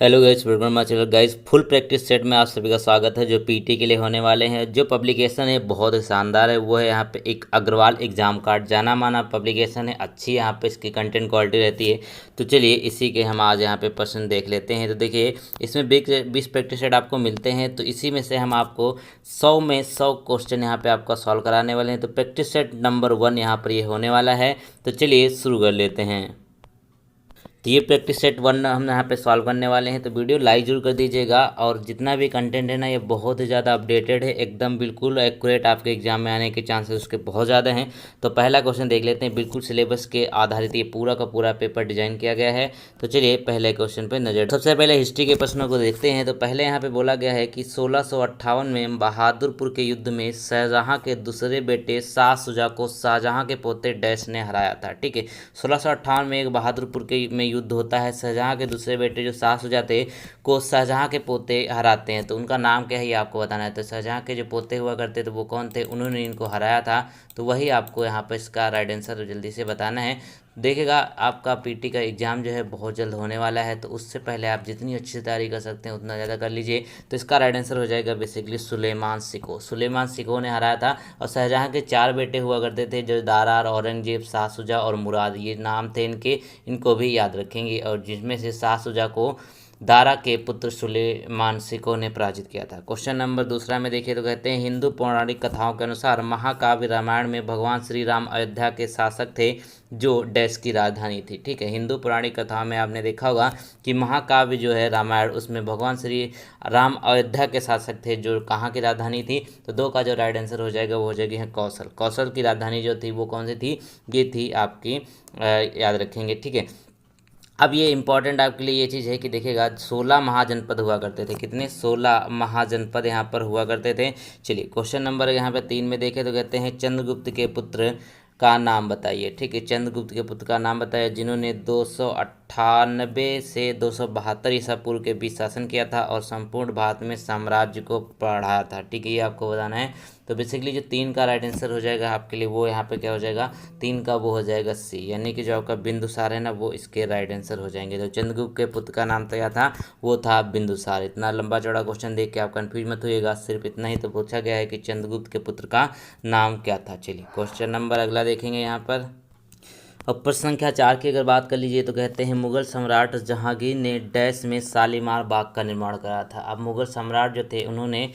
Hello guys, welcome my channel. Guys, full practice set में आप सभी का स्वागत है जो पीटी के लिए होने वाले हैं। जो पब्लिकेशन है बहुत ही शानदार है, वो है यहाँ पे एक अग्रवाल एग्जाम कार्ड, जाना माना पब्लिकेशन है, अच्छी यहाँ पे इसकी कंटेंट क्वालिटी रहती है। तो चलिए इसी के हम आज यहाँ पे प्रश्न देख लेते हैं। तो देखिए, इसमें 20 प्रैक्टिस सेट आपको मिलते हैं, तो इसी में से हम आपको 100 में 100 क्वेश्चन यहाँ पे आपका सॉल्व कराने वाले हैं। तो प्रैक्टिस सेट नंबर 1 यहाँ पर ये होने वाला है। तो चलिए शुरू कर लेते हैं। तो ये प्रैक्टिस सेट 1 हम यहाँ पे सॉल्व करने वाले हैं। तो वीडियो लाइक जरूर कर दीजिएगा, और जितना भी कंटेंट है ना, ये बहुत ही ज़्यादा अपडेटेड है, एकदम बिल्कुल एक्यूरेट आपके एग्जाम में आने के चांसेस उसके बहुत ज़्यादा हैं। तो पहला क्वेश्चन देख लेते हैं। बिल्कुल सिलेबस के आधारित ये पूरा का पूरा पेपर डिजाइन किया गया है। तो चलिए पहले क्वेश्चन पर नजर। सबसे पहले हिस्ट्री के प्रश्नों को देखते हैं। तो पहले यहाँ पे बोला गया है कि 1658 में बहादुरपुर के युद्ध में शाहजहाँ के दूसरे बेटे शाह शुजा को शाहजहाँ के पोते डैश ने हराया था। ठीक है, 1658 में एक बहादुरपुर के में युद्ध होता है। शाहजहाँ के दूसरे बेटे जो शाह शुजा थे को शाहजहाँ के पोते हराते हैं। तो उनका नाम क्या है ये आपको बताना है। तो शाहजहाँ के जो पोते हुआ करते थे वो कौन थे, उन्होंने इनको हराया था। तो वही आपको यहाँ पर इसका राइट आंसर जल्दी से बताना है। देखिएगा, आपका पीटी का एग्ज़ाम जो है बहुत जल्द होने वाला है, तो उससे पहले आप जितनी अच्छी से तैयारी कर सकते हैं उतना ज़्यादा कर लीजिए। तो इसका राइट आंसर हो जाएगा बेसिकली सुलेमान सिको। सुलेमान सिको ने हराया था। और शाहजहाँ के 4 बेटे हुआ करते थे, जो दारार, औरंगजेब, शाह शुजा और मुराद, ये नाम थे इनके, इनको भी याद रखेंगे। और जिसमें से शाह शुजा को दारा के पुत्र सुलेमान सिको ने पराजित किया था। क्वेश्चन नंबर दूसरा में देखिए, तो कहते हैं हिंदू पौराणिक कथाओं के अनुसार महाकाव्य रामायण में भगवान श्री राम अयोध्या के शासक थे, जो डैश की राजधानी थी। ठीक है, हिंदू पौराणिक कथाओं में आपने देखा होगा कि महाकाव्य जो है रामायण, उसमें भगवान श्री राम अयोध्या के शासक थे, जो कहाँ की राजधानी थी। तो 2 का जो राइट आंसर हो जाएगा वो हो जाएगी कौशल। कौशल की राजधानी जो थी वो कौन सी थी, ये थी आपकी याद रखेंगे। ठीक है, अब ये इंपॉर्टेंट आपके लिए ये चीज़ है कि देखिएगा 16 महाजनपद हुआ करते थे। कितने? 16 महाजनपद यहाँ पर हुआ करते थे। चलिए क्वेश्चन नंबर यहाँ पे 3 में देखें तो कहते हैं चंद्रगुप्त के पुत्र का नाम बताइए। ठीक है, चंद्रगुप्त के पुत्र का नाम बताइए जिन्होंने 298 से 272 ईसा पूर्व के बीच शासन किया था और संपूर्ण भारत में साम्राज्य को बढ़ाया था। ठीक है, ये आपको बताना है। तो बेसिकली जो 3 का राइट आंसर हो जाएगा आपके लिए, वो यहाँ पे क्या हो जाएगा, 3 का वो हो जाएगा सी, यानी कि जो आपका बिंदुसार है ना, वो इसके राइट आंसर हो जाएंगे। तो चंद्रगुप्त के पुत्र का नाम क्या था, वो था बिंदुसार। इतना लंबा चौड़ा क्वेश्चन देख के आप कंफ्यूज मत होइएगा, सिर्फ इतना ही तो पूछा गया है कि चंद्रगुप्त के पुत्र का नाम क्या था। चलिए क्वेश्चन नंबर अगला देखेंगे यहाँ पर। और प्रश्न संख्या 4 की अगर बात कर लीजिए तो कहते हैं मुगल सम्राट जहांगीर ने डैश में शालीमार बाग का निर्माण कराया था। अब मुगल सम्राट जो थे उन्होंने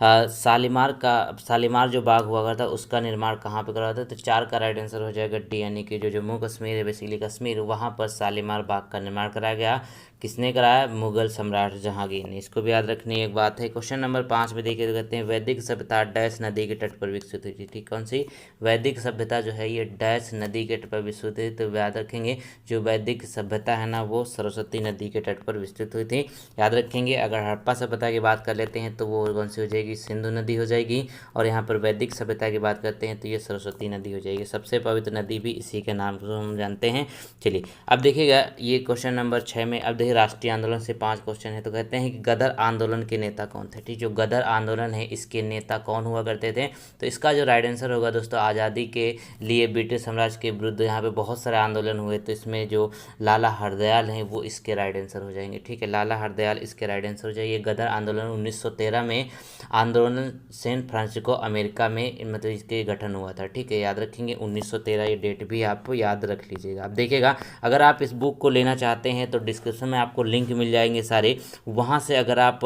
शालीमार जो बाग हुआ करता उसका निर्माण कहाँ पे करा था। तो 4 का राइट आंसर हो जाएगा डी, यानी कि जो जम्मू कश्मीर है, बेसिकली कश्मीर, वहाँ पर शालीमार बाग का निर्माण कराया गया। किसने कराया? मुगल सम्राट जहांगीर ने। इसको भी याद रखनी एक बात है। क्वेश्चन नंबर 5 में देखिए तो कहते हैं वैदिक सभ्यता डैश नदी के तट पर विकसित हुई थी। ठीक, कौन सी वैदिक सभ्यता जो है ये डैश नदी के तट पर विकसित हुई। तो याद रखेंगे जो वैदिक सभ्यता है ना, वो सरस्वती नदी के तट पर विकसित हुई थी, याद रखेंगे। अगर हड़प्पा सभ्यता की बात कर लेते हैं तो वो कौन सी हो जाएगी, सिंधु नदी हो जाएगी। और यहाँ पर वैदिक सभ्यता की बात करते हैं तो ये सरस्वती नदी हो जाएगी। सबसे पवित्र नदी भी इसी के नाम से हम जानते हैं। चलिए अब देखिएगा ये क्वेश्चन नंबर 6 में। अब देखिए राष्ट्रीय आंदोलन से 5 क्वेश्चन है। तो कहते हैं कि गदर आंदोलन के नेता कौन थे। ठीक, जो गदर आंदोलन है इसके नेता कौन हुआ करते थे। तो इसका जो राइट आंसर होगा दोस्तों, आज़ादी के लिए ब्रिटिश साम्राज्य के विरुद्ध यहाँ पे बहुत सारे आंदोलन हुए, तो इसमें जो लाला हरदयाल हैं वो इसके राइट आंसर हो जाएंगे। ठीक है, लाला हरदयाल इसके राइट आंसर हो जाएंगे। गदर आंदोलन 1913 में आंदोलन सैन फ्रांसिस्को अमेरिका में मतलब इसके गठन हुआ था। ठीक है, याद रखेंगे 1913, ये डेट भी आप याद रख लीजिएगा। अब देखिएगा, अगर आप इस बुक को लेना चाहते हैं तो डिस्क्रिप्शन में आपको लिंक मिल जाएंगे सारे, वहाँ से अगर आप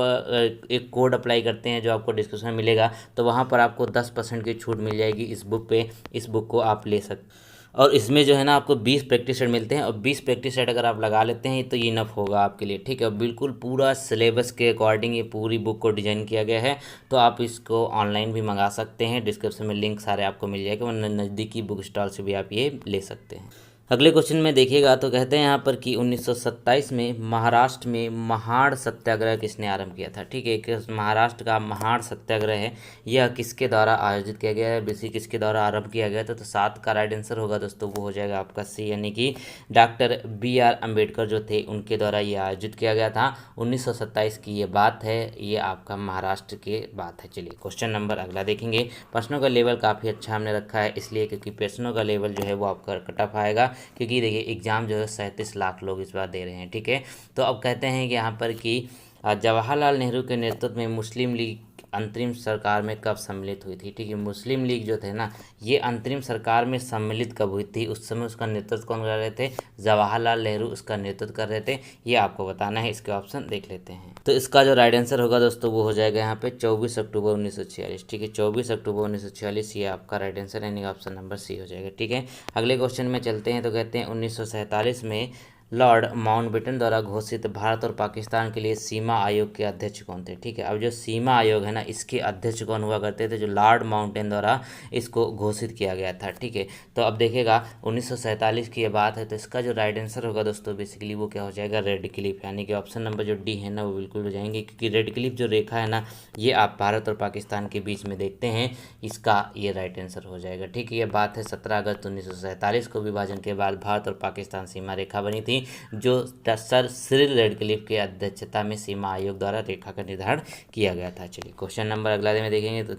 एक कोड अप्लाई करते हैं जो आपको डिस्क्रिप्शन में मिलेगा, तो वहाँ पर आपको 10% की छूट मिल जाएगी इस बुक पे। इस बुक को आप ले सकते, और इसमें जो है ना आपको 20 प्रैक्टिस सेट मिलते हैं, और 20 प्रैक्टिस सेट अगर आप लगा लेते हैं तो ये इनफ होगा आपके लिए। ठीक है, बिल्कुल पूरा सिलेबस के अकॉर्डिंग ये पूरी बुक को डिजाइन किया गया है। तो आप इसको ऑनलाइन भी मंगा सकते हैं, डिस्क्रिप्शन में लिंक सारे आपको मिल जाएगा, वरना नज़दीकी बुक स्टॉल से भी आप ये ले सकते हैं। अगले क्वेश्चन में देखिएगा तो कहते हैं यहाँ पर कि 1927 में महाराष्ट्र में महाड़ सत्याग्रह किसने आरंभ किया था। ठीक है, एक महाराष्ट्र का महाड़ सत्याग्रह है, यह किसके द्वारा आयोजित किया गया है, बेसिक किसके द्वारा आरंभ किया गया था। तो 7 का राइट आंसर होगा दोस्तों, वो हो जाएगा आपका सी, यानी कि डॉक्टर BR अम्बेडकर जो थे उनके द्वारा ये आयोजित किया गया था। 1927 की ये बात है, ये आपका महाराष्ट्र की बात है। चलिए क्वेश्चन नंबर अगला देखेंगे। प्रश्नों का लेवल काफ़ी अच्छा हमने रखा है, इसलिए क्योंकि प्रश्नों का लेवल जो है वो आपका कट ऑफ आएगा। क्योंकि देखिए एग्ज़ाम जो है 37 लाख लोग इस बार दे रहे हैं, ठीक है। तो अब कहते हैं कि यहाँ पर कि जवाहरलाल नेहरू के नेतृत्व में मुस्लिम लीग अंतरिम सरकार में कब सम्मिलित हुई थी, ठीक है। मुस्लिम लीग जो थे ना, ये अंतरिम सरकार में सम्मिलित कब हुई थी, उस समय उसका नेतृत्व कौन कर रहे थे, जवाहरलाल नेहरू उसका नेतृत्व कर रहे थे, ये आपको बताना है। इसके ऑप्शन देख लेते हैं। तो इसका जो राइट आंसर होगा दोस्तों वो हो जाएगा यहाँ पे 24 अक्टूबर 1946, ठीक है। 24 अक्टूबर 1946 ये आपका राइट आंसर यानी ऑप्शन नंबर सी हो जाएगा, ठीक है। अगले क्वेश्चन में चलते हैं। तो कहते हैं 1947 में लॉर्ड माउंटबेटन द्वारा घोषित भारत और पाकिस्तान के लिए सीमा आयोग के अध्यक्ष कौन थे, ठीक है। अब जो सीमा आयोग है ना, इसके अध्यक्ष कौन हुआ करते थे, जो लॉर्ड माउंटबेटन द्वारा इसको घोषित किया गया था, ठीक है। तो अब देखिएगा 1947 की ये बात है, तो इसका जो राइट आंसर होगा दोस्तों बेसिकली वो क्या हो जाएगा, रेड क्लिफ, यानी कि ऑप्शन नंबर जो डी है ना वो बिल्कुल हो जाएंगे, क्योंकि रेड क्लिफ जो रेखा है ना, ये आप भारत और पाकिस्तान के बीच में देखते हैं, इसका ये राइट आंसर हो जाएगा, ठीक है। ये बात है 17 अगस्त 1947 को विभाजन के बाद भारत और पाकिस्तान सीमा रेखा बनी थी, जो सर सिरिल रेडक्लिफ के अध्यक्षता में सीमा आयोग द्वारा रेखा का निर्धारण किया गया था। चलिए क्वेश्चन नंबर अगला में देखेंगे तो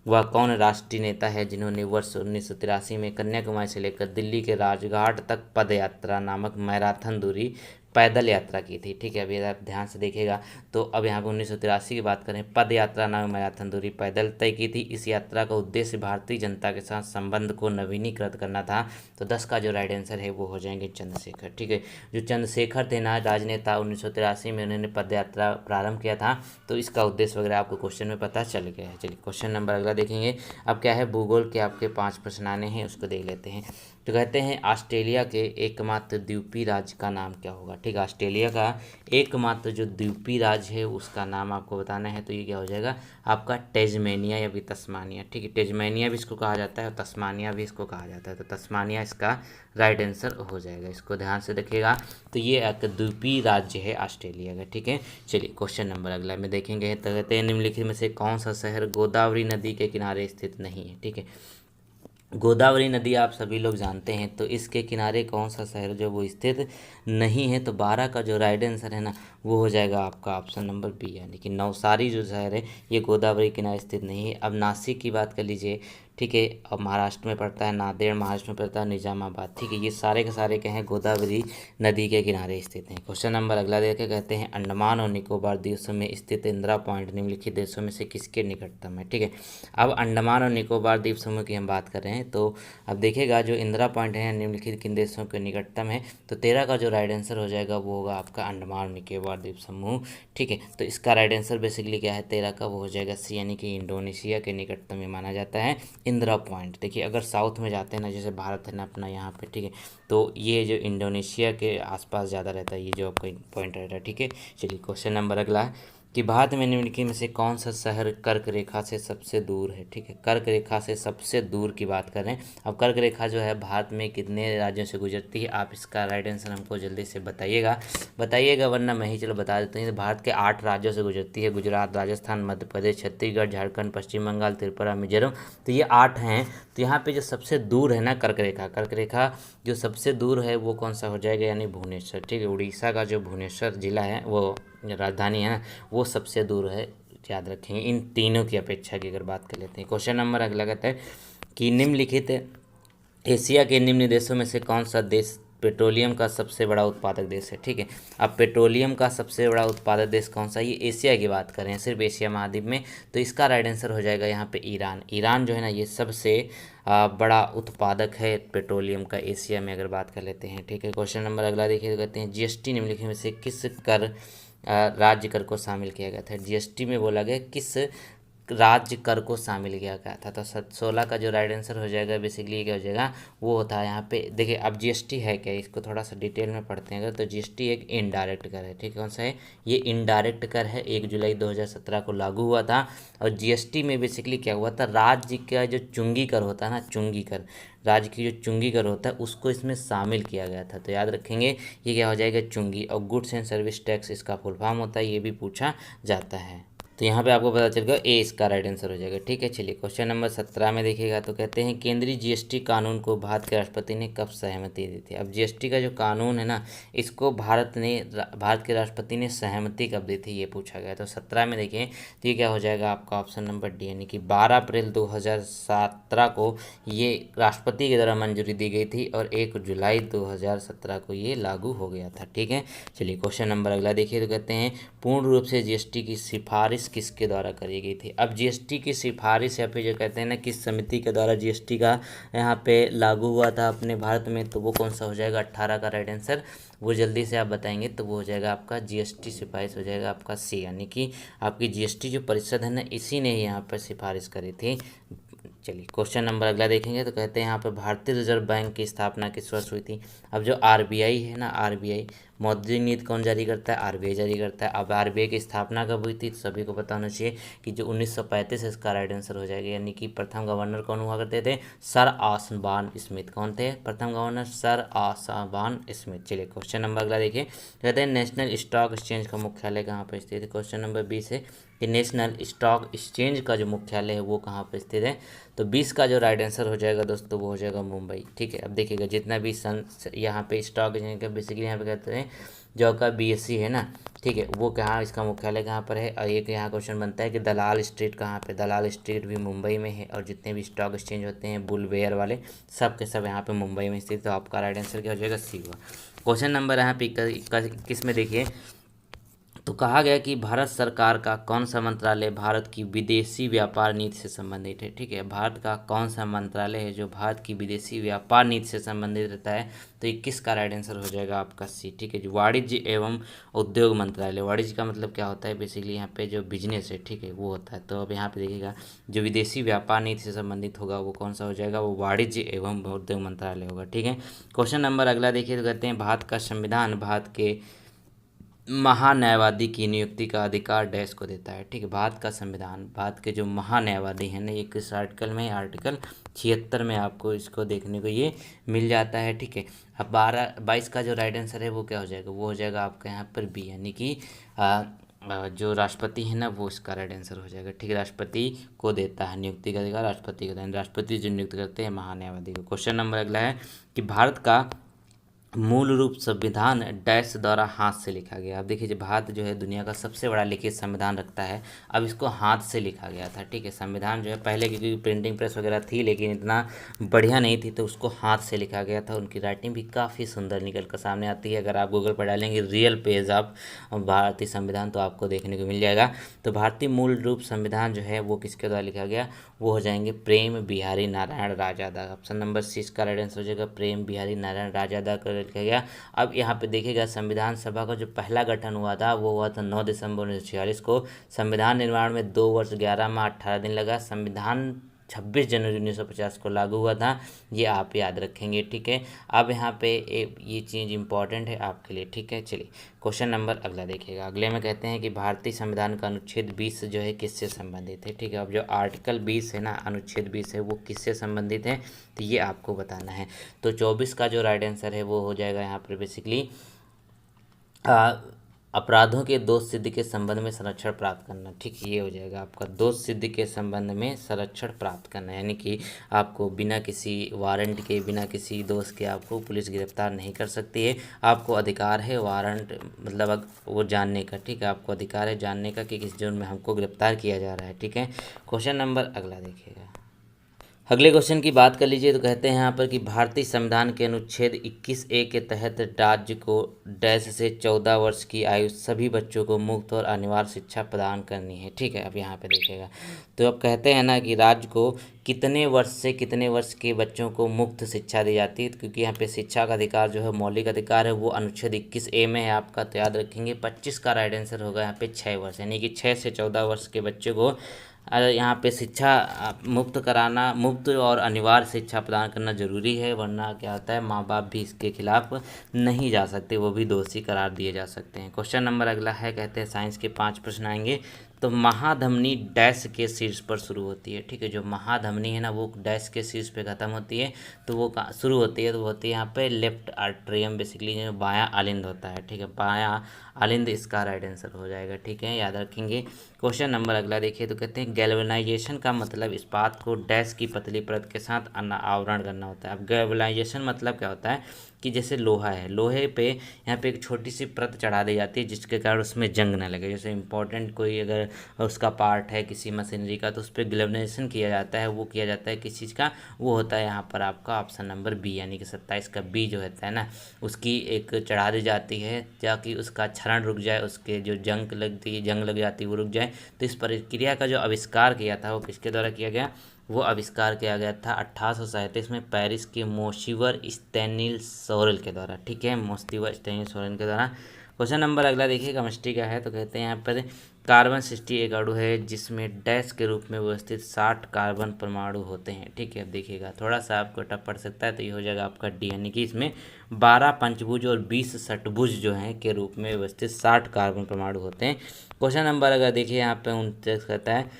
वह कौन राष्ट्रीय नेता है जिन्होंने वर्ष 1983 में कन्याकुमारी से लेकर दिल्ली के राजघाट तक पद यात्रा नामक मैराथन दूरी पैदल यात्रा की थी, ठीक है। अभी आप ध्यान से देखिएगा तो अब यहाँ पे 1983 की बात करें, पद यात्रा नामक मैराथन दूरी पैदल तय की थी। इस यात्रा का उद्देश्य भारतीय जनता के साथ संबंध को नवीनीकृत करना था। तो 10 का जो राइट आंसर है वो हो जाएंगे चंद्रशेखर, ठीक है। जो चंद्रशेखर थे ना राजनेता, 1983 में उन्होंने पद यात्रा प्रारंभ किया था, तो इसका उद्देश्य वगैरह आपको क्वेश्चन में पता चल गया है। चलिए क्वेश्चन नंबर अगला देखेंगे। अब क्या है, भूगोल के आपके 5 प्रश्न आने हैं, उसको देख लेते हैं। तो कहते हैं ऑस्ट्रेलिया के एकमात्र द्वीपीय राज्य का नाम क्या होगा, ठीक है। ऑस्ट्रेलिया का एकमात्र जो द्वीपीय राज्य है उसका नाम आपको बताना है, तो ये क्या हो जाएगा आपका टेस्मेनिया या भी तस्मानिया, ठीक है। टेस्मेनिया भी इसको कहा जाता है और तस्मानिया भी इसको कहा जाता है, तो तस्मानिया इसका राइट आंसर हो जाएगा। इसको ध्यान से देखिएगा, तो ये एक द्वीपीय राज्य है ऑस्ट्रेलिया का, ठीक है। चलिए क्वेश्चन नंबर अगला में देखेंगे। तो कहते हैं निम्नलिखित में से कौन सा शहर गोदावरी नदी के किनारे स्थित नहीं है, ठीक है। गोदावरी नदी आप सभी लोग जानते हैं, तो इसके किनारे कौन सा शहर जो वो स्थित नहीं है, तो 12 का जो राइट आंसर है ना वो हो जाएगा आपका ऑप्शन नंबर बी, यानी कि नवसारी जो शहर है ये गोदावरी किनारे स्थित नहीं है। अब नासिक की बात कर लीजिए, ठीक है। अब महाराष्ट्र में पड़ता है, नांदेड़ महाराष्ट्र में पड़ता है, निजामाबाद, ठीक है। ये सारे के सारे क्या हैं, गोदावरी नदी के किनारे स्थित हैं। क्वेश्चन नंबर अगला देखे, कहते हैं अंडमान और निकोबार द्वीपों में स्थित इंदिरा पॉइंट निम्नलिखित देशों में से किसके निकटतम है, ठीक है। अब अंडमान और निकोबार द्वीप समूह की हम बात कर रहे हैं, तो अब देखिएगा जो इंदिरा पॉइंट है निम्नलिखित किन देशों के निकटतम है, तो 13 का जो राइट आंसर हो जाएगा वो होगा आपका अंडमान और निकोबार द्वीप समूह, ठीक है। तो इसका राइट आंसर बेसिकली क्या है 13 का, वो हो जाएगा सी, यानी कि इंडोनेशिया के निकटतम में माना जाता है इंदिरा पॉइंट। देखिए अगर साउथ में जाते हैं ना, जैसे भारत है ना अपना यहाँ पे, ठीक है, तो ये जो इंडोनेशिया के आसपास ज़्यादा रहता है ये जो आपका पॉइंट रहता है, ठीक है। चलिए क्वेश्चन नंबर अगला है कि भारत में निम्नलिखित में से कौन सा शहर कर्क रेखा से सबसे दूर है, ठीक है। कर्क रेखा से सबसे दूर की बात करें, अब कर्क रेखा जो है भारत में कितने राज्यों से गुजरती है, आप इसका राइट आंसर हमको जल्दी से बताइएगा वरना मैं ही चलो बता देता हूँ। भारत के 8 राज्यों से गुजरती है, गुजरात, राजस्थान, मध्य प्रदेश, छत्तीसगढ़, झारखंड, पश्चिम बंगाल, त्रिपुरा, मिजोरम, तो ये 8 हैं। तो यहाँ पे जो सबसे दूर है ना कर्क रेखा जो सबसे दूर है वो कौन सा हो जाएगा, यानी भुवनेश्वर, ठीक है। उड़ीसा का जो भुवनेश्वर जिला है वो राजधानी है ना, वो सबसे दूर है, याद रखेंगे इन तीनों की अपेक्षा की अगर बात कर लेते हैं। क्वेश्चन नंबर अगला कहता है कि निम्नलिखित एशिया के निम्न देशों में से कौन सा देश पेट्रोलियम का सबसे बड़ा उत्पादक देश है, ठीक है। अब पेट्रोलियम का सबसे बड़ा उत्पादक देश कौन सा, ये एशिया की बात करें सिर्फ एशिया महाद्वीप में, तो इसका राइट आंसर हो जाएगा यहाँ पे ईरान जो है ना ये सबसे बड़ा उत्पादक है पेट्रोलियम का एशिया में अगर बात कर लेते हैं, ठीक है। क्वेश्चन नंबर अगला देखिए, तो कहते हैं जीएसटी निम्नलिखित में से किस कर राज्य कर को शामिल किया गया था। जीएसटी में बोला गया किस राज्य कर को शामिल किया गया था, तो 16 का जो राइट आंसर हो जाएगा बेसिकली क्या हो जाएगा वो होता है यहाँ पे। देखिए अब जीएसटी है क्या, इसको थोड़ा सा डिटेल में पढ़ते हैं अगर, तो जीएसटी एक इनडायरेक्ट कर है, ठीक है। कौन सा है ये, इनडायरेक्ट कर है, 1 जुलाई 2017 को लागू हुआ था। और जीएसटी में बेसिकली क्या हुआ था, राज्य का जो चुंगी कर होता है ना, चुंगी कर, राज्य की जो चुंगी कर होता है उसको इसमें शामिल किया गया था, तो याद रखेंगे ये क्या हो जाएगा चुंगी। और गुड्स एंड सर्विस टैक्स इसका फुल फॉर्म होता है, ये भी पूछा जाता है। तो यहाँ पे आपको पता चल गया ए इसका राइट आंसर हो जाएगा। ठीक है, चलिए क्वेश्चन नंबर 17 में देखिएगा तो कहते हैं केंद्रीय जीएसटी कानून को भारत के राष्ट्रपति ने कब सहमति दी थी। अब जीएसटी का जो कानून है ना, इसको भारत के राष्ट्रपति ने सहमति कब दी थी, ये पूछा गया। तो 17 में देखिए तो ये क्या हो जाएगा आपका ऑप्शन नंबर डी, यानी कि 12 अप्रैल 2017 को ये राष्ट्रपति के द्वारा मंजूरी दी गई थी और 1 जुलाई 2017 को ये लागू हो गया था। ठीक है, चलिए क्वेश्चन नंबर अगला देखिए तो कहते हैं पूर्ण रूप से जीएसटी की सिफारिश किसके द्वारा करी गई थी। अब जीएसटी की सिफारिश या फिर जो कहते हैं ना किस समिति के द्वारा जीएसटी का यहाँ पे लागू हुआ था अपने भारत में, तो वो कौन सा हो जाएगा 18 का राइट आंसर, वो जल्दी से आप बताएंगे तो वो हो जाएगा आपका जीएसटी सिफारिश हो जाएगा आपका सी, यानी कि आपकी जीएसटी जो परिषद है ना इसी ने यहाँ पर सिफारिश करी थी। चलिए क्वेश्चन नंबर अगला देखेंगे तो कहते हैं यहाँ पर भारतीय रिजर्व बैंक की स्थापना किस वर्ष हुई थी। अब जो आरबीआई है ना, आरबीआई मौद्रिक नीति कौन जारी करता है, आरबीआई जारी करता है। अब आरबीआई की स्थापना कब हुई थी, तो सभी को पता होना चाहिए कि जो 1935 है इसका राइट आंसर हो जाएगा, यानी कि प्रथम गवर्नर कौन हुआ करते थे, सर आसवान स्मिथ। कौन थे प्रथम गवर्नर, सर आसवान स्मिथ। चलिए क्वेश्चन नंबर अगला देखिए, कहते हैं नेशनल स्टॉक एक्सचेंज का मुख्यालय कहाँ पर स्थित है। क्वेश्चन नंबर 20 है कि नेशनल स्टॉक एक्सचेंज का जो मुख्यालय है वो कहाँ पर स्थित है। तो 20 का जो राइट आंसर हो जाएगा दोस्तों वो हो जाएगा मुंबई। ठीक है, अब देखिएगा जितना भी यहाँ पे स्टॉक एक्सचेंज का बेसिकली यहाँ पे कहते हैं जो का बीएससी है ना, ठीक है, वो कहाँ इसका मुख्यालय कहाँ पर है। और एक यहाँ क्वेश्चन बनता है कि दलाल स्ट्रीट कहाँ पे, दलाल स्ट्रीट भी मुंबई में है और जितने भी स्टॉक एक्सचेंज होते हैं बुलवेयर वाले सब के सब यहाँ पे मुंबई में स्थित। तो आपका राइट आंसर क्या हो जाएगा सी हुआ। क्वेश्चन नंबर यहाँ पे 21 में देखिए तो कहा गया कि भारत सरकार का कौन सा मंत्रालय भारत की विदेशी व्यापार नीति से संबंधित है। ठीक है, भारत का कौन सा मंत्रालय है जो भारत की विदेशी व्यापार नीति से संबंधित रहता है, तो 21 का राइट आंसर हो जाएगा आपका सी। ठीक है, जो वाणिज्य एवं उद्योग मंत्रालय, वाणिज्य का मतलब क्या होता है बेसिकली यहाँ पे जो बिजनेस है, ठीक है, वो होता है। तो अब यहाँ पे देखिएगा जो विदेशी व्यापार नीति से संबंधित होगा वो कौन सा हो जाएगा, वो वाणिज्य एवं उद्योग मंत्रालय होगा। ठीक है, क्वेश्चन नंबर अगला देखिए तो कहते हैं भारत का संविधान भारत के महान्यायवादी की नियुक्ति का अधिकार डैश को देता है। ठीक है, भारत का संविधान भारत के जो महान्यायवादी हैं ना, ये किस आर्टिकल में, आर्टिकल 76 में आपको इसको देखने को ये मिल जाता है। ठीक है, अब 22 का जो राइट आंसर है वो क्या हो जाएगा, वो हो जाएगा आपका यहाँ पर बी, यानी कि जो राष्ट्रपति है ना वो इसका राइट आंसर हो जाएगा। ठीक है, राष्ट्रपति को देता है नियुक्ति का अधिकार, राष्ट्रपति को देता है, राष्ट्रपति जो नियुक्त करते हैं महान्यायवादी को। क्वेश्चन नंबर अगला है कि भारत का मूल रूप संविधान डैश द्वारा हाथ से लिखा गया। अब देखिए भारत जो है दुनिया का सबसे बड़ा लिखित संविधान रखता है, अब इसको हाथ से लिखा गया था। ठीक है, संविधान जो है पहले क्योंकि प्रिंटिंग प्रेस वगैरह थी लेकिन इतना बढ़िया नहीं थी तो उसको हाथ से लिखा गया था। उनकी राइटिंग भी काफ़ी सुंदर निकल कर सामने आती है। अगर आप गूगल पर डालेंगे रियल पेज ऑफ भारतीय संविधान तो आपको देखने को मिल जाएगा। तो भारतीय मूल रूप संविधान जो है वो किसके द्वारा लिखा गया, वो हो जाएंगे Prem Bihari Narayan Raizada. Option number C का राइट आंसर हो जाएगा प्रेम बिहारी नारायण राजादा का लिखा गया। अब यहाँ पे देखिएगा संविधान सभा का जो पहला गठन हुआ था वो हुआ था 9 दिसंबर 1946 को। संविधान निर्माण में 2 वर्ष 11 माह 18 दिन लगा। संविधान 26 जनवरी 1950 को लागू हुआ था, ये आप याद रखेंगे। ठीक है, अब यहाँ पे ये चीज़ इंपॉर्टेंट है आपके लिए। ठीक है, चलिए क्वेश्चन नंबर अगला देखिएगा। अगले में कहते हैं कि भारतीय संविधान का अनुच्छेद 20 जो है किससे संबंधित है। ठीक है, अब जो आर्टिकल 20 है ना, अनुच्छेद 20 है वो किससे संबंधित है, तो ये आपको बताना है। तो 24 का जो राइट आंसर है वो हो जाएगा यहाँ पर बेसिकली अपराधों के दोष सिद्धि के संबंध में संरक्षण प्राप्त करना। ठीक, ये हो जाएगा आपका दोष सिद्धि के संबंध में संरक्षण प्राप्त करना, यानी कि आपको बिना किसी वारंट के बिना किसी दोष के आपको पुलिस गिरफ्तार नहीं कर सकती है। आपको अधिकार है वारंट मतलब वो जानने का। ठीक है, आपको अधिकार है जानने का कि किस जुर्म में हमको गिरफ्तार किया जा रहा है। ठीक है, क्वेश्चन नंबर अगला देखिएगा। अगले क्वेश्चन की बात कर लीजिए तो कहते हैं यहाँ पर कि भारतीय संविधान के अनुच्छेद 21A के तहत राज्य को डैश से 14 वर्ष की आयु सभी बच्चों को मुफ्त और अनिवार्य शिक्षा प्रदान करनी है। ठीक है, अब यहाँ पे देखिएगा तो अब कहते हैं ना कि राज्य को कितने वर्ष से कितने वर्ष के बच्चों को मुफ्त शिक्षा दी जाती है, क्योंकि यहाँ पे शिक्षा का अधिकार जो है मौलिक अधिकार है वो अनुच्छेद 21A में है आपका। तो याद रखेंगे 25 का राइट आंसर होगा यहाँ पे 6 वर्ष, यानी कि 6 से 14 वर्ष के बच्चे को यहाँ पे शिक्षा मुफ्त कराना, मुफ्त और अनिवार्य शिक्षा प्रदान करना जरूरी है, वरना क्या होता है माँ बाप भी इसके खिलाफ नहीं जा सकते, वो भी दोषी करार दिए जा सकते हैं। क्वेश्चन नंबर अगला है कहते हैं साइंस के 5 प्रश्न आएंगे तो महाधमनी डैश के शीर्ष पर शुरू होती है, ठीक है। जो महाधमनी है ना वो डैश के शीर्ष पे खत्म होती है, तो वो शुरू होती है, तो वो होती है यहाँ पे लेफ्ट आर्ट्रियम, बेसिकली जो बायां आलिंद होता है, ठीक है। बायां आलिंद इसका राइट आंसर हो जाएगा, ठीक है, याद रखेंगे। क्वेश्चन नंबर अगला देखिए, तो कहते हैं गैल्वेनाइजेशन का मतलब इस्पात को डैश की पतली परत के साथ आवरण करना होता है। अब गैल्वेनाइजेशन मतलब क्या होता है कि जैसे लोहा है, लोहे पे यहाँ पे एक छोटी सी परत चढ़ा दी जाती है जिसके कारण उसमें जंग ना लगे। जैसे इंपॉर्टेंट कोई अगर उसका पार्ट है किसी मशीनरी का, तो उस पर गैल्वेनाइजेशन किया जाता है। वो किया जाता है किस चीज़ का, वो होता है यहाँ पर आपका ऑप्शन नंबर बी, यानी कि 27 का बी जो होता है ना, उसकी एक चढ़ा दी जाती है ताकि उसका क्षरण रुक जाए, उसके जो जंग लग जाती है वो रुक जाए। तो इस प्रक्रिया का जो आविष्कार किया था वो किसके द्वारा किया गया, वो आविष्कार किया गया था 1837 में पेरिस के मोशिवर स्टैनिल सोरेल के द्वारा, ठीक है, मोशिवर स्टैनिल सोरेल के द्वारा। क्वेश्चन नंबर अगला देखिए, केमिस्ट्री का है, तो कहते हैं यहाँ पर कार्बन 60 एक अणु है जिसमें डैश के रूप में व्यवस्थित 60 कार्बन परमाणु होते हैं, ठीक है। अब देखिएगा थोड़ा सा आपको टफ पड़ सकता है, तो ये हो जाएगा आपका डी, यानी कि इसमें 12 पंचभुज और 20 षटभुज जो हैं के रूप में व्यवस्थित 60 कार्बन परमाणु होते हैं। क्वेश्चन नंबर अगर देखिए यहाँ पे 29 कहता है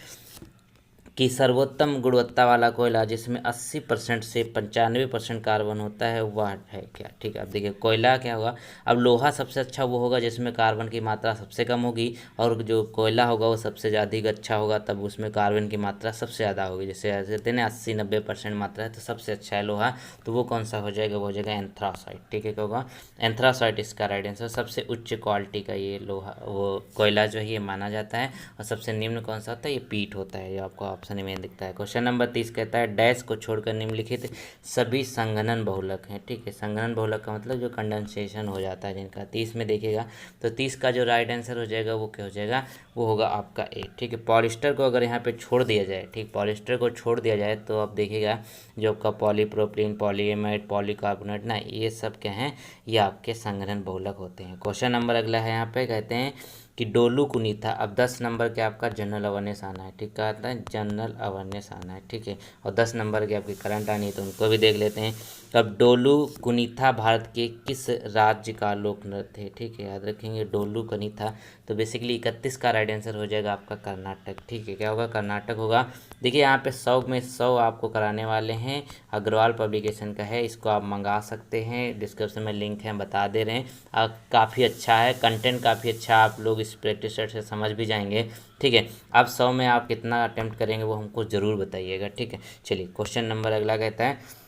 कि सर्वोत्तम गुणवत्ता वाला कोयला जिसमें 80% से 95% कार्बन होता है वह है क्या, ठीक है। अब देखिए कोयला क्या होगा, अब लोहा सबसे अच्छा वो होगा जिसमें कार्बन की मात्रा सबसे कम होगी, और जो कोयला होगा वो सबसे अधिक अच्छा होगा, तब उसमें कार्बन की मात्रा सबसे ज़्यादा होगी। जैसे कहते हैं ना 80-90% मात्रा है, तो सबसे अच्छा है लोहा, तो वो कौन सा हो जाएगा, वो हो जाएगा एंथ्रासाइट, ठीक है। क्या होगा, एंथ्रासाइट इसका राइट आंसर। सबसे उच्च क्वालिटी का ये लोहा वो कोयला जो है ये माना जाता है, और सबसे निम्न कौन सा होता है, ये पीट होता है, जो आपको ऑप्शन में दिखता है। क्वेश्चन नंबर 30 कहता है डैश को छोड़कर निम्नलिखित सभी संघनन बहुलक हैं, ठीक है। संघनन बहुलक का मतलब जो कंडेंसेशन हो जाता है जिनका, 30 में देखिएगा, तो 30 का जो राइट आंसर हो जाएगा वो क्या हो जाएगा, वो होगा आपका ए, ठीक है। पॉलिस्टर को अगर यहाँ पे छोड़ दिया जाए, ठीक, पॉलिस्टर को छोड़ दिया जाए, तो आप देखिएगा जो आपका पॉलीप्रोपिलीन, पॉलीएमाइड, पॉलीकार्बोनेट ना, ये सब क्या हैं, ये आपके संघनन बहुलक होते हैं। क्वेश्चन नंबर अगला है, यहाँ पे कहते हैं कि डोलू कुनीथा। अब 10 नंबर के आपका जनरल अवेयरनेस आना है, ठीक है, आता है जनरल अवेयरनेस आना है, ठीक है। और 10 नंबर के आपके करंट आनी है, तो उनको भी देख लेते हैं। अब डोलू कुनीथा भारत के किस राज्य का लोक नृत्य है, ठीक है, याद रखेंगे डोलू कुनीथा। तो बेसिकली 31 का राइट आंसर हो जाएगा आपका कर्नाटक, ठीक है। क्या होगा, कर्नाटक होगा। देखिए यहाँ पे 100 में 100 आपको कराने वाले हैं, अग्रवाल पब्लिकेशन का है, इसको आप मंगा सकते हैं, डिस्क्रिप्शन में लिंक है, बता दे रहे हैं। काफ़ी अच्छा है कंटेंट, काफ़ी अच्छा, आप लोग इस प्रैक्टिस सेट से समझ भी जाएंगे, ठीक है। अब 100 में आप कितना अटेम्प्ट करेंगे वो हमको ज़रूर बताइएगा, ठीक है। चलिए क्वेश्चन नंबर अगला कहता है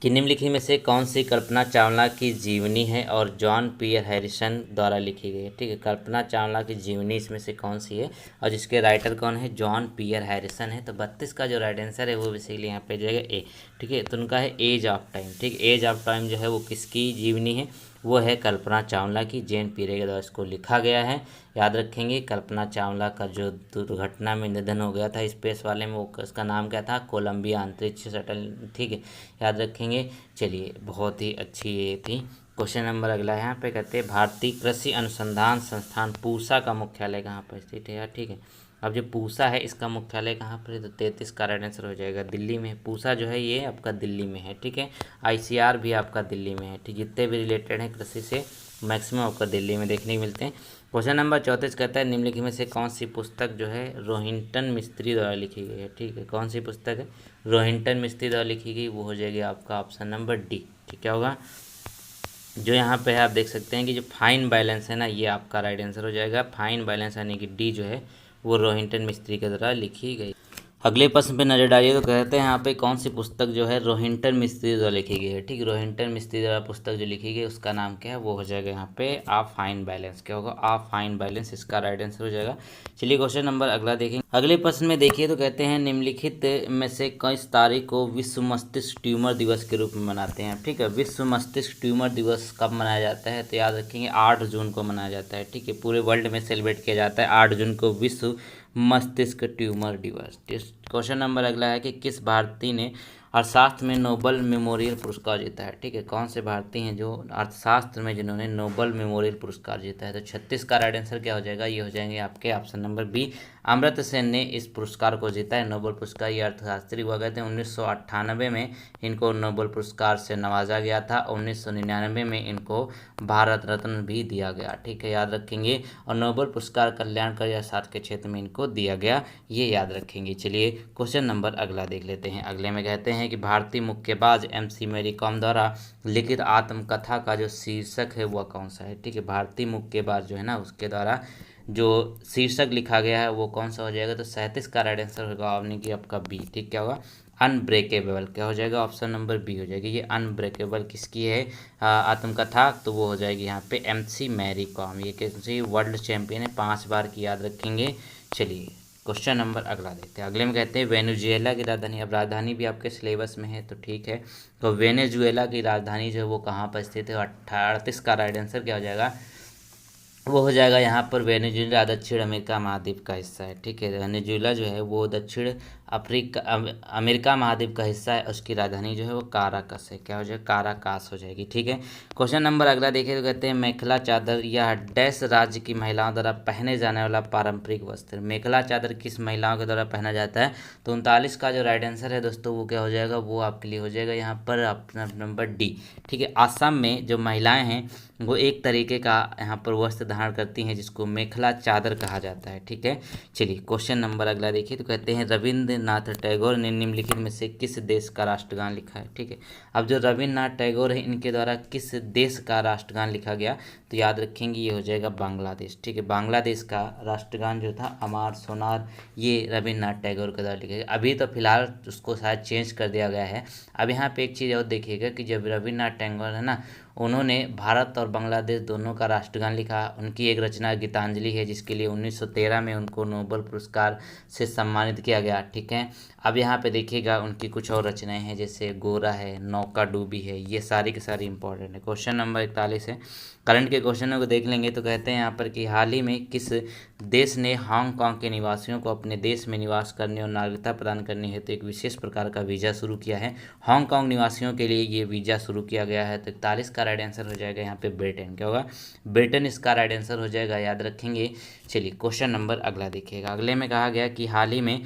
कि निम्नलिखित में से कौन सी कल्पना चावला की जीवनी है और जॉन पियर हैरिसन द्वारा लिखी गई है, ठीक है। कल्पना चावला की जीवनी इसमें से कौन सी है, और जिसके राइटर कौन है, जॉन पियर हैरिसन है। तो 32 का जो राइट आंसर है वो बेसिकली यहाँ पे जाएगा ए, ठीक है। तो उनका है एज ऑफ टाइम, ठीक, एज ऑफ टाइम जो है वो किसकी जीवनी है, वो है कल्पना चावला की, जेन पीरे के द्वारा इसको लिखा गया है। याद रखेंगे कल्पना चावला का जो दुर्घटना में निधन हो गया था स्पेस वाले में, वो उसका नाम क्या था, कोलंबिया अंतरिक्ष शटल, ठीक है, याद रखेंगे। चलिए बहुत ही अच्छी ये थी। क्वेश्चन नंबर अगला है, यहाँ पे कहते हैं भारतीय कृषि अनुसंधान संस्थान पूसा का मुख्यालय कहाँ पर स्थित है यार, ठीक है। अब जो पूसा है इसका मुख्यालय कहाँ पर है, तो 33 का राइट आंसर हो जाएगा दिल्ली में। पूसा जो है ये आपका दिल्ली में है, ठीक है। आईसीआर भी आपका दिल्ली में है, ठीक, जितने भी रिलेटेड हैं कृषि से मैक्सिमम आपका दिल्ली में देखने को मिलते हैं। क्वेश्चन नंबर 34 कहता है निम्नलिखित में से कौन सी पुस्तक जो है रोहिंटन मिस्त्री द्वारा लिखी गई है, ठीक है। कौन सी पुस्तक है रोहिंटन मिस्त्री द्वारा लिखी गई, वो हो जाएगी आपका ऑप्शन नंबर डी, ठीक, क्या होगा। जो यहाँ पे है आप देख सकते हैं कि जो फाइन बैलेंस है ना, ये आपका राइट आंसर हो जाएगा। फाइन बैलेंस यानी कि डी जो है वो रोहिंटन मिस्त्री के द्वारा लिखी गई। अगले प्रश्न पे नजर डालिए, तो कहते हैं यहाँ पे कौन सी पुस्तक जो है रोहिंटन मिस्त्री द्वारा लिखी गई है, ठीक। रोहिंटन मिस्त्री द्वारा पुस्तक जो लिखी गई उसका नाम क्या है, वो हो जाएगा यहाँ पे आ फाइन बैलेंस, क्या होगा, आ फाइन बैलेंस, इसका राइट आंसर हो जाएगा। चलिए क्वेश्चन नंबर अगला देखेंगे। अगले प्रश्न में देखिए, तो कहते हैं निम्नलिखित में से किस तारीख को विश्व मस्तिष्क ट्यूमर दिवस के रूप में मनाते हैं, ठीक है। विश्व मस्तिष्क ट्यूमर दिवस कब मनाया जाता है, तो याद रखेंगे 8 जून को मनाया जाता है, ठीक है। पूरे वर्ल्ड में सेलिब्रेट किया जाता है 8 जून को विश्व मस्तिष्क ट्यूमर दिवस। क्वेश्चन नंबर अगला है कि किस भारतीय ने अर्थशास्त्र में नोबल मेमोरियल पुरस्कार जीता है। ठीक है, कौन से भारतीय हैं जो अर्थशास्त्र में जिन्होंने नोबल मेमोरियल पुरस्कार जीता है? तो 36 का राइट आंसर क्या हो जाएगा? ये हो जाएंगे आपके option number B, Amartya Sen ने इस पुरस्कार को जीता है। नोबल पुरस्कार ये अर्थशास्त्री हुआ करते हैं। 1998 में इनको नोबल पुरस्कार से नवाजा गया था। 1999 में इनको भारत रत्न भी दिया गया। ठीक है, याद रखेंगे। और नोबल पुरस्कार कल्याणकारी अर्थशास्त्र के क्षेत्र में इनको दिया गया, ये याद रखेंगे। चलिए क्वेश्चन नंबर अगला देख लेते हैं। अगले में कहते हैं कि भारतीय मुक्केबाज MC मैरी कॉम द्वारा लिखित आत्मकथा का जो शीर्षक है वह कौन सा है? ठीक है, भारतीय मुक्केबाज जो है ना उसके द्वारा जो शीर्षक लिखा गया है वो कौन सा हो जाएगा? तो 37 का राइट आंसर होगा आपने कि आपका बी। ठीक, क्या होगा? अनब्रेकेबल। क्या हो जाएगा? ऑप्शन नंबर बी हो जाएगी। ये अनब्रेकेबल किसकी है आत्मकथा? तो वो हो जाएगी यहाँ पे MC मैरी कॉम। ये किसी वर्ल्ड चैंपियन है, 5 बार की, याद रखेंगे। चलिए क्वेश्चन नंबर अगला देखते हैं। अगले में कहते हैं वेनेजुएला की राजधानी, अब राजधानी भी आपके सिलेबस में है तो ठीक है। तो वेनेजुएला की राजधानी जो है वो कहाँ पर स्थित है? 38 का राइट आंसर क्या हो जाएगा? वो हो जाएगा यहाँ पर वेनेजुएला दक्षिण अमेरिका महाद्वीप का हिस्सा है। ठीक है, वेनेजुएला जो है वो दक्षिण अमेरिका महाद्वीप का हिस्सा है। उसकी राजधानी जो है वो काराकस है। क्या हो जाएगा? काराकास हो जाएगी। ठीक है, क्वेश्चन नंबर अगला देखिए तो कहते हैं मेखला चादर यह डैश राज्य की महिलाओं द्वारा पहने जाने वाला पारंपरिक वस्त्र। मेखला चादर किस महिलाओं के द्वारा पहना जाता है? तो 39 का जो राइट आंसर है दोस्तों वो क्या हो जाएगा? वो आपके लिए हो जाएगा यहाँ पर ऑप्शन नंबर डी। ठीक है, आसाम में जो महिलाएं हैं वो एक तरीके का यहाँ पर वस्त्र धारण करती हैं जिसको मेखला चादर कहा जाता है। ठीक है, चलिए क्वेश्चन नंबर अगला देखिए तो कहते हैं रविंद्रनाथ टैगोर ने निम्नलिखित में से किस देश का राष्ट्रगान लिखा है? ठीक है, अब जो रविंद्रनाथ टैगोर है इनके द्वारा किस देश का राष्ट्रगान लिखा गया? तो याद रखेंगे ये हो जाएगा बांग्लादेश। ठीक है, बांग्लादेश का राष्ट्रगान जो था अमार सोनार, ये रविंद्रनाथ टैगोर के द्वारा लिखा गया। अभी तो फिलहाल उसको शायद चेंज कर दिया गया है। अब यहाँ पे एक चीज़ और देखिएगा कि जब रविंद्रनाथ टैगोर है ना उन्होंने भारत और बांग्लादेश दोनों का राष्ट्रगान लिखा। उनकी एक रचना गीतांजलि है जिसके लिए 1913 में उनको नोबेल पुरस्कार से सम्मानित किया गया। ठीक है, अब यहाँ पे देखिएगा उनकी कुछ और रचनाएं हैं जैसे गोरा है, नौका डूबी है, ये सारी की सारी इंपॉर्टेंट है। क्वेश्चन नंबर 41 है, करंट के क्वेश्चनों को देख लेंगे तो कहते हैं यहाँ पर कि हाल ही में किस देश ने हांगकांग के निवासियों को अपने देश में निवास करने और नागरिकता प्रदान करने हेतु एक विशेष प्रकार का वीज़ा शुरू किया है? हांगकांग निवासियों के लिए ये वीज़ा शुरू किया गया है। तो 41 का राइट आंसर हो जाएगा यहाँ पे ब्रिटेन। क्या होगा? ब्रिटेन इसका राइट आंसर हो जाएगा, याद रखेंगे। चलिए क्वेश्चन नंबर अगला देखिएगा। अगले में कहा गया कि हाल ही में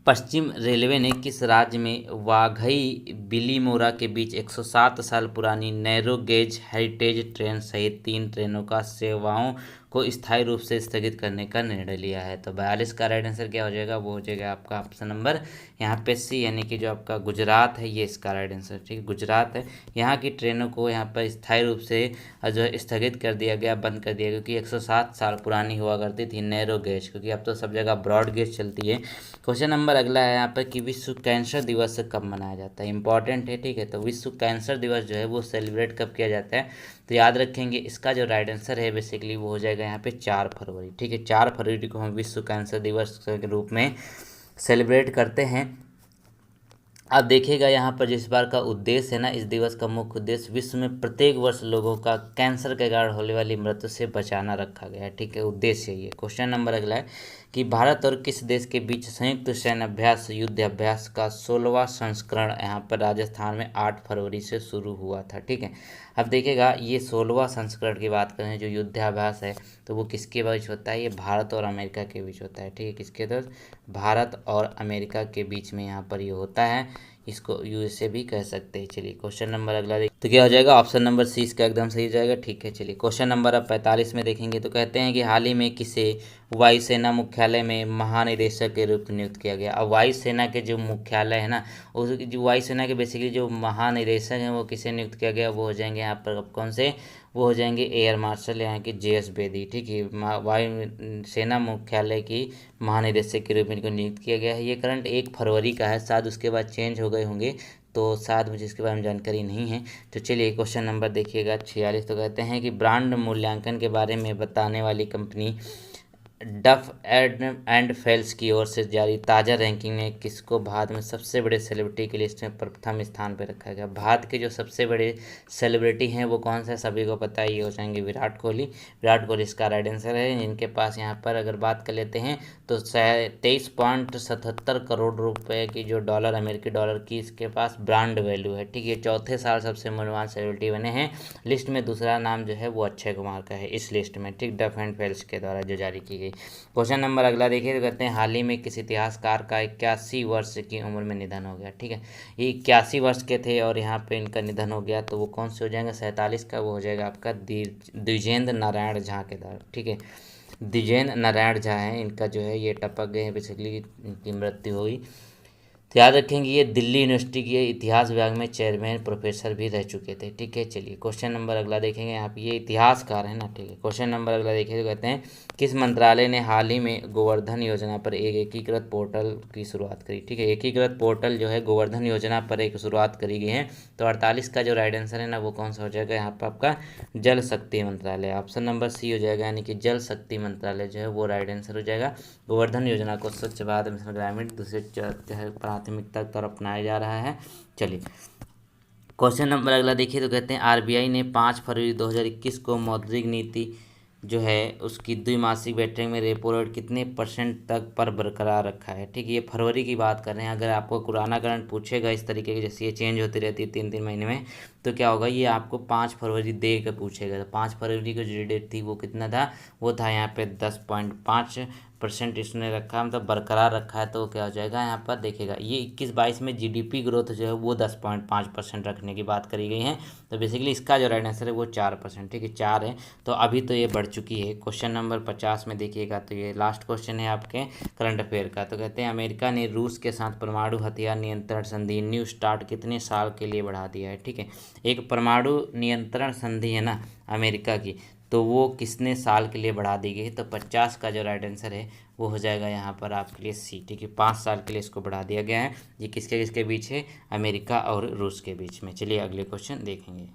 पश्चिम रेलवे ने किस राज्य में वाघई बिलीमोरा के बीच 107 साल पुरानी नैरो गेज हेरिटेज ट्रेन सहित 3 ट्रेनों का सेवाओं को स्थायी रूप से स्थगित करने का निर्णय लिया है? तो 42 का राइट आंसर क्या हो जाएगा? वो हो जाएगा आपका ऑप्शन नंबर यहाँ पे सी, यानी कि जो आपका गुजरात है, ये इसका राइट आंसर। ठीक है, गुजरात है। यहाँ की ट्रेनों को यहाँ पर स्थायी रूप से जो है स्थगित कर दिया गया, बंद कर दिया, क्योंकि 107 साल पुरानी हुआ करती थी नैरो गेज, क्योंकि अब तो सब जगह ब्रॉड गेज चलती है। क्वेश्चन नंबर अगला है यहाँ पर कि विश्व कैंसर दिवस कब मनाया जाता है? इंपॉर्टेंट है। ठीक है, तो विश्व कैंसर दिवस जो है वो सेलिब्रेट कब किया जाता है? तो याद रखेंगे इसका जो राइट आंसर है बेसिकली वो हो जाएगा यहाँ पे 4 फरवरी। ठीक है, 4 फरवरी को हम विश्व कैंसर दिवस के रूप में सेलिब्रेट करते हैं। अब देखिएगा यहाँ पर जिस बार का उद्देश्य है ना, इस दिवस का मुख्य उद्देश्य विश्व में प्रत्येक वर्ष लोगों का कैंसर के कारण होने वाली मृत्यु से बचाना रखा गया है। ठीक है, उद्देश्य ये। क्वेश्चन नंबर अगला है कि भारत और किस देश के बीच संयुक्त सैन्य अभ्यास युद्ध अभ्यास का 16वां संस्करण यहाँ पर राजस्थान में 8 फरवरी से शुरू हुआ था? ठीक है, अब देखिएगा ये 16वां संस्करण की बात करें जो युद्धाभ्यास है तो वो किसके बीच होता है? ये भारत और अमेरिका के बीच होता है। ठीक है, किसके दोस्त? भारत और अमेरिका के बीच में यहाँ पर ये होता है। इसको USA भी कह सकते हैं। चलिए क्वेश्चन नंबर अगला देखिए तो क्या हो जाएगा? ऑप्शन नंबर सी इसका एकदम सही जाएगा। ठीक है, चलिए क्वेश्चन नंबर अब 45 में देखेंगे तो कहते हैं कि हाल ही में किसे वायुसेना मुख्यालय में महानिदेशक के रूप में नियुक्त किया गया? अब वायुसेना के जो मुख्यालय है ना, उस जो वायुसेना के बेसिकली जो महानिदेशक हैं वो किसे नियुक्त किया गया? वो हो जाएंगे यहाँ पर कौन से? वो हो जाएंगे एयर मार्शल यहाँ के JS बेदी। ठीक है, वायु सेना मुख्यालय की महानिदेशक के रूप में इनको नियुक्त किया गया है। ये करंट 1 फरवरी का है, शायद उसके बाद चेंज हो गए होंगे तो शायद मुझे इसके बारे में जानकारी नहीं है। तो चलिए क्वेश्चन नंबर देखिएगा 46। तो कहते हैं कि ब्रांड मूल्यांकन के बारे में बताने वाली कंपनी डफ एंड फेल्स की ओर से जारी ताज़ा रैंकिंग ने किसको भारत में सबसे बड़े सेलिब्रिटी की लिस्ट में प्रथम स्थान पर रखा गया। भारत के जो सबसे बड़े सेलिब्रिटी हैं वो कौन सा है, सभी को पता है, ये हो जाएंगे विराट कोहली। विराट कोहली इसका राइट आंसर है। इनके पास यहाँ पर अगर बात कर लेते हैं तो 23.77 करोड़ रुपए की जो डॉलर, अमेरिकी डॉलर की इसके पास ब्रांड वैल्यू है। ठीक है, चौथे साल सबसे मूल्यवान सेलिब्रिटी बने हैं। लिस्ट में दूसरा नाम जो है वो अक्षय कुमार का है इस लिस्ट में। ठीक, डफ एंड फेल्स के द्वारा जो जारी की गई। क्वेश्चन नंबर अगला देखिए तो कहते हैं हाल ही में किस इतिहासकार का 81 वर्ष की उम्र में निधन हो गया। ठीक है, ये 81 वर्ष के थे और यहाँ पे इनका निधन हो गया, तो वो कौन से हो जाएगा, 47 का, वो हो जाएगा आपका द्विजेंद्र नारायण झा के द्वारा। ठीक है, द्विजेंद्र नारायण झा हैं, इनका जो है ये टपक गए हैं, बेसिकली इनकी मृत्यु हुई। तो याद रखेंगे ये दिल्ली यूनिवर्सिटी के इतिहास विभाग में चेयरमैन प्रोफेसर भी रह चुके थे। ठीक है, चलिए क्वेश्चन नंबर अगला देखेंगे। यहाँ पे ये इतिहासकार है ना। ठीक है, क्वेश्चन नंबर अगला देखिए तो कहते हैं किस मंत्रालय ने हाल ही में गोवर्धन योजना पर एक एकीकृत पोर्टल की शुरुआत करी। ठीक है, एकीकृत पोर्टल जो है गोवर्धन योजना पर एक शुरुआत करी गई है। तो 48 का जो राइट आंसर है ना वो कौन सा हो जाएगा, यहाँ पर आपका जल शक्ति मंत्रालय, ऑप्शन नंबर सी हो जाएगा, यानी कि जल शक्ति मंत्रालय जो है वो राइट आंसर हो जाएगा। गोवर्धन योजना को स्वच्छ भारत मिशन ग्रामीण दूसरे प्राथमिकता की तरफ अपनाया जा रहा है। चलिए क्वेश्चन नंबर अगला देखिए तो कहते हैं आरबीआई ने 5 फरवरी 2021 को मौद्रिक नीति जो है उसकी द्विमासिक बैठक में रेपो रेट कितने % तक पर बरकरार रखा है। ठीक है, ये फरवरी की बात कर रहे हैं। अगर आपको पुराना करंट पूछेगा इस तरीके की, जैसे ये चेंज होती रहती है 3-3 महीने में, तो क्या होगा, ये आपको 5 फरवरी दे कर पूछेगा। तो 5 फरवरी को जो डेट थी वो कितना था, वो था यहाँ पे 10.5% इसने रखा, मतलब बरकरार रखा है। तो क्या हो जाएगा, यहाँ पर देखिएगा ये 21-22 में जीडीपी ग्रोथ जो है वो 10.5% रखने की बात करी गई है। तो बेसिकली इसका जो राइट आंसर है वो 4%। ठीक है, 4 है, तो अभी तो ये बढ़ चुकी है। क्वेश्चन नंबर 50 में देखिएगा तो ये लास्ट क्वेश्चन है आपके करंट अफेयर का। तो कहते हैं अमेरिका ने रूस के साथ परमाणु हथियार नियंत्रण संधि न्यू स्टार्ट कितने साल के लिए बढ़ा दिया है। ठीक है, एक परमाणु नियंत्रण संधि है ना अमेरिका की, तो वो कितने साल के लिए बढ़ा दी गई, तो 50 का जो राइट आंसर है वो हो जाएगा यहाँ पर आपके लिए सी। ठीक है, 5 साल के लिए इसको बढ़ा दिया गया है। ये किसके किसके बीच है, अमेरिका और रूस के बीच में। चलिए अगले क्वेश्चन देखेंगे।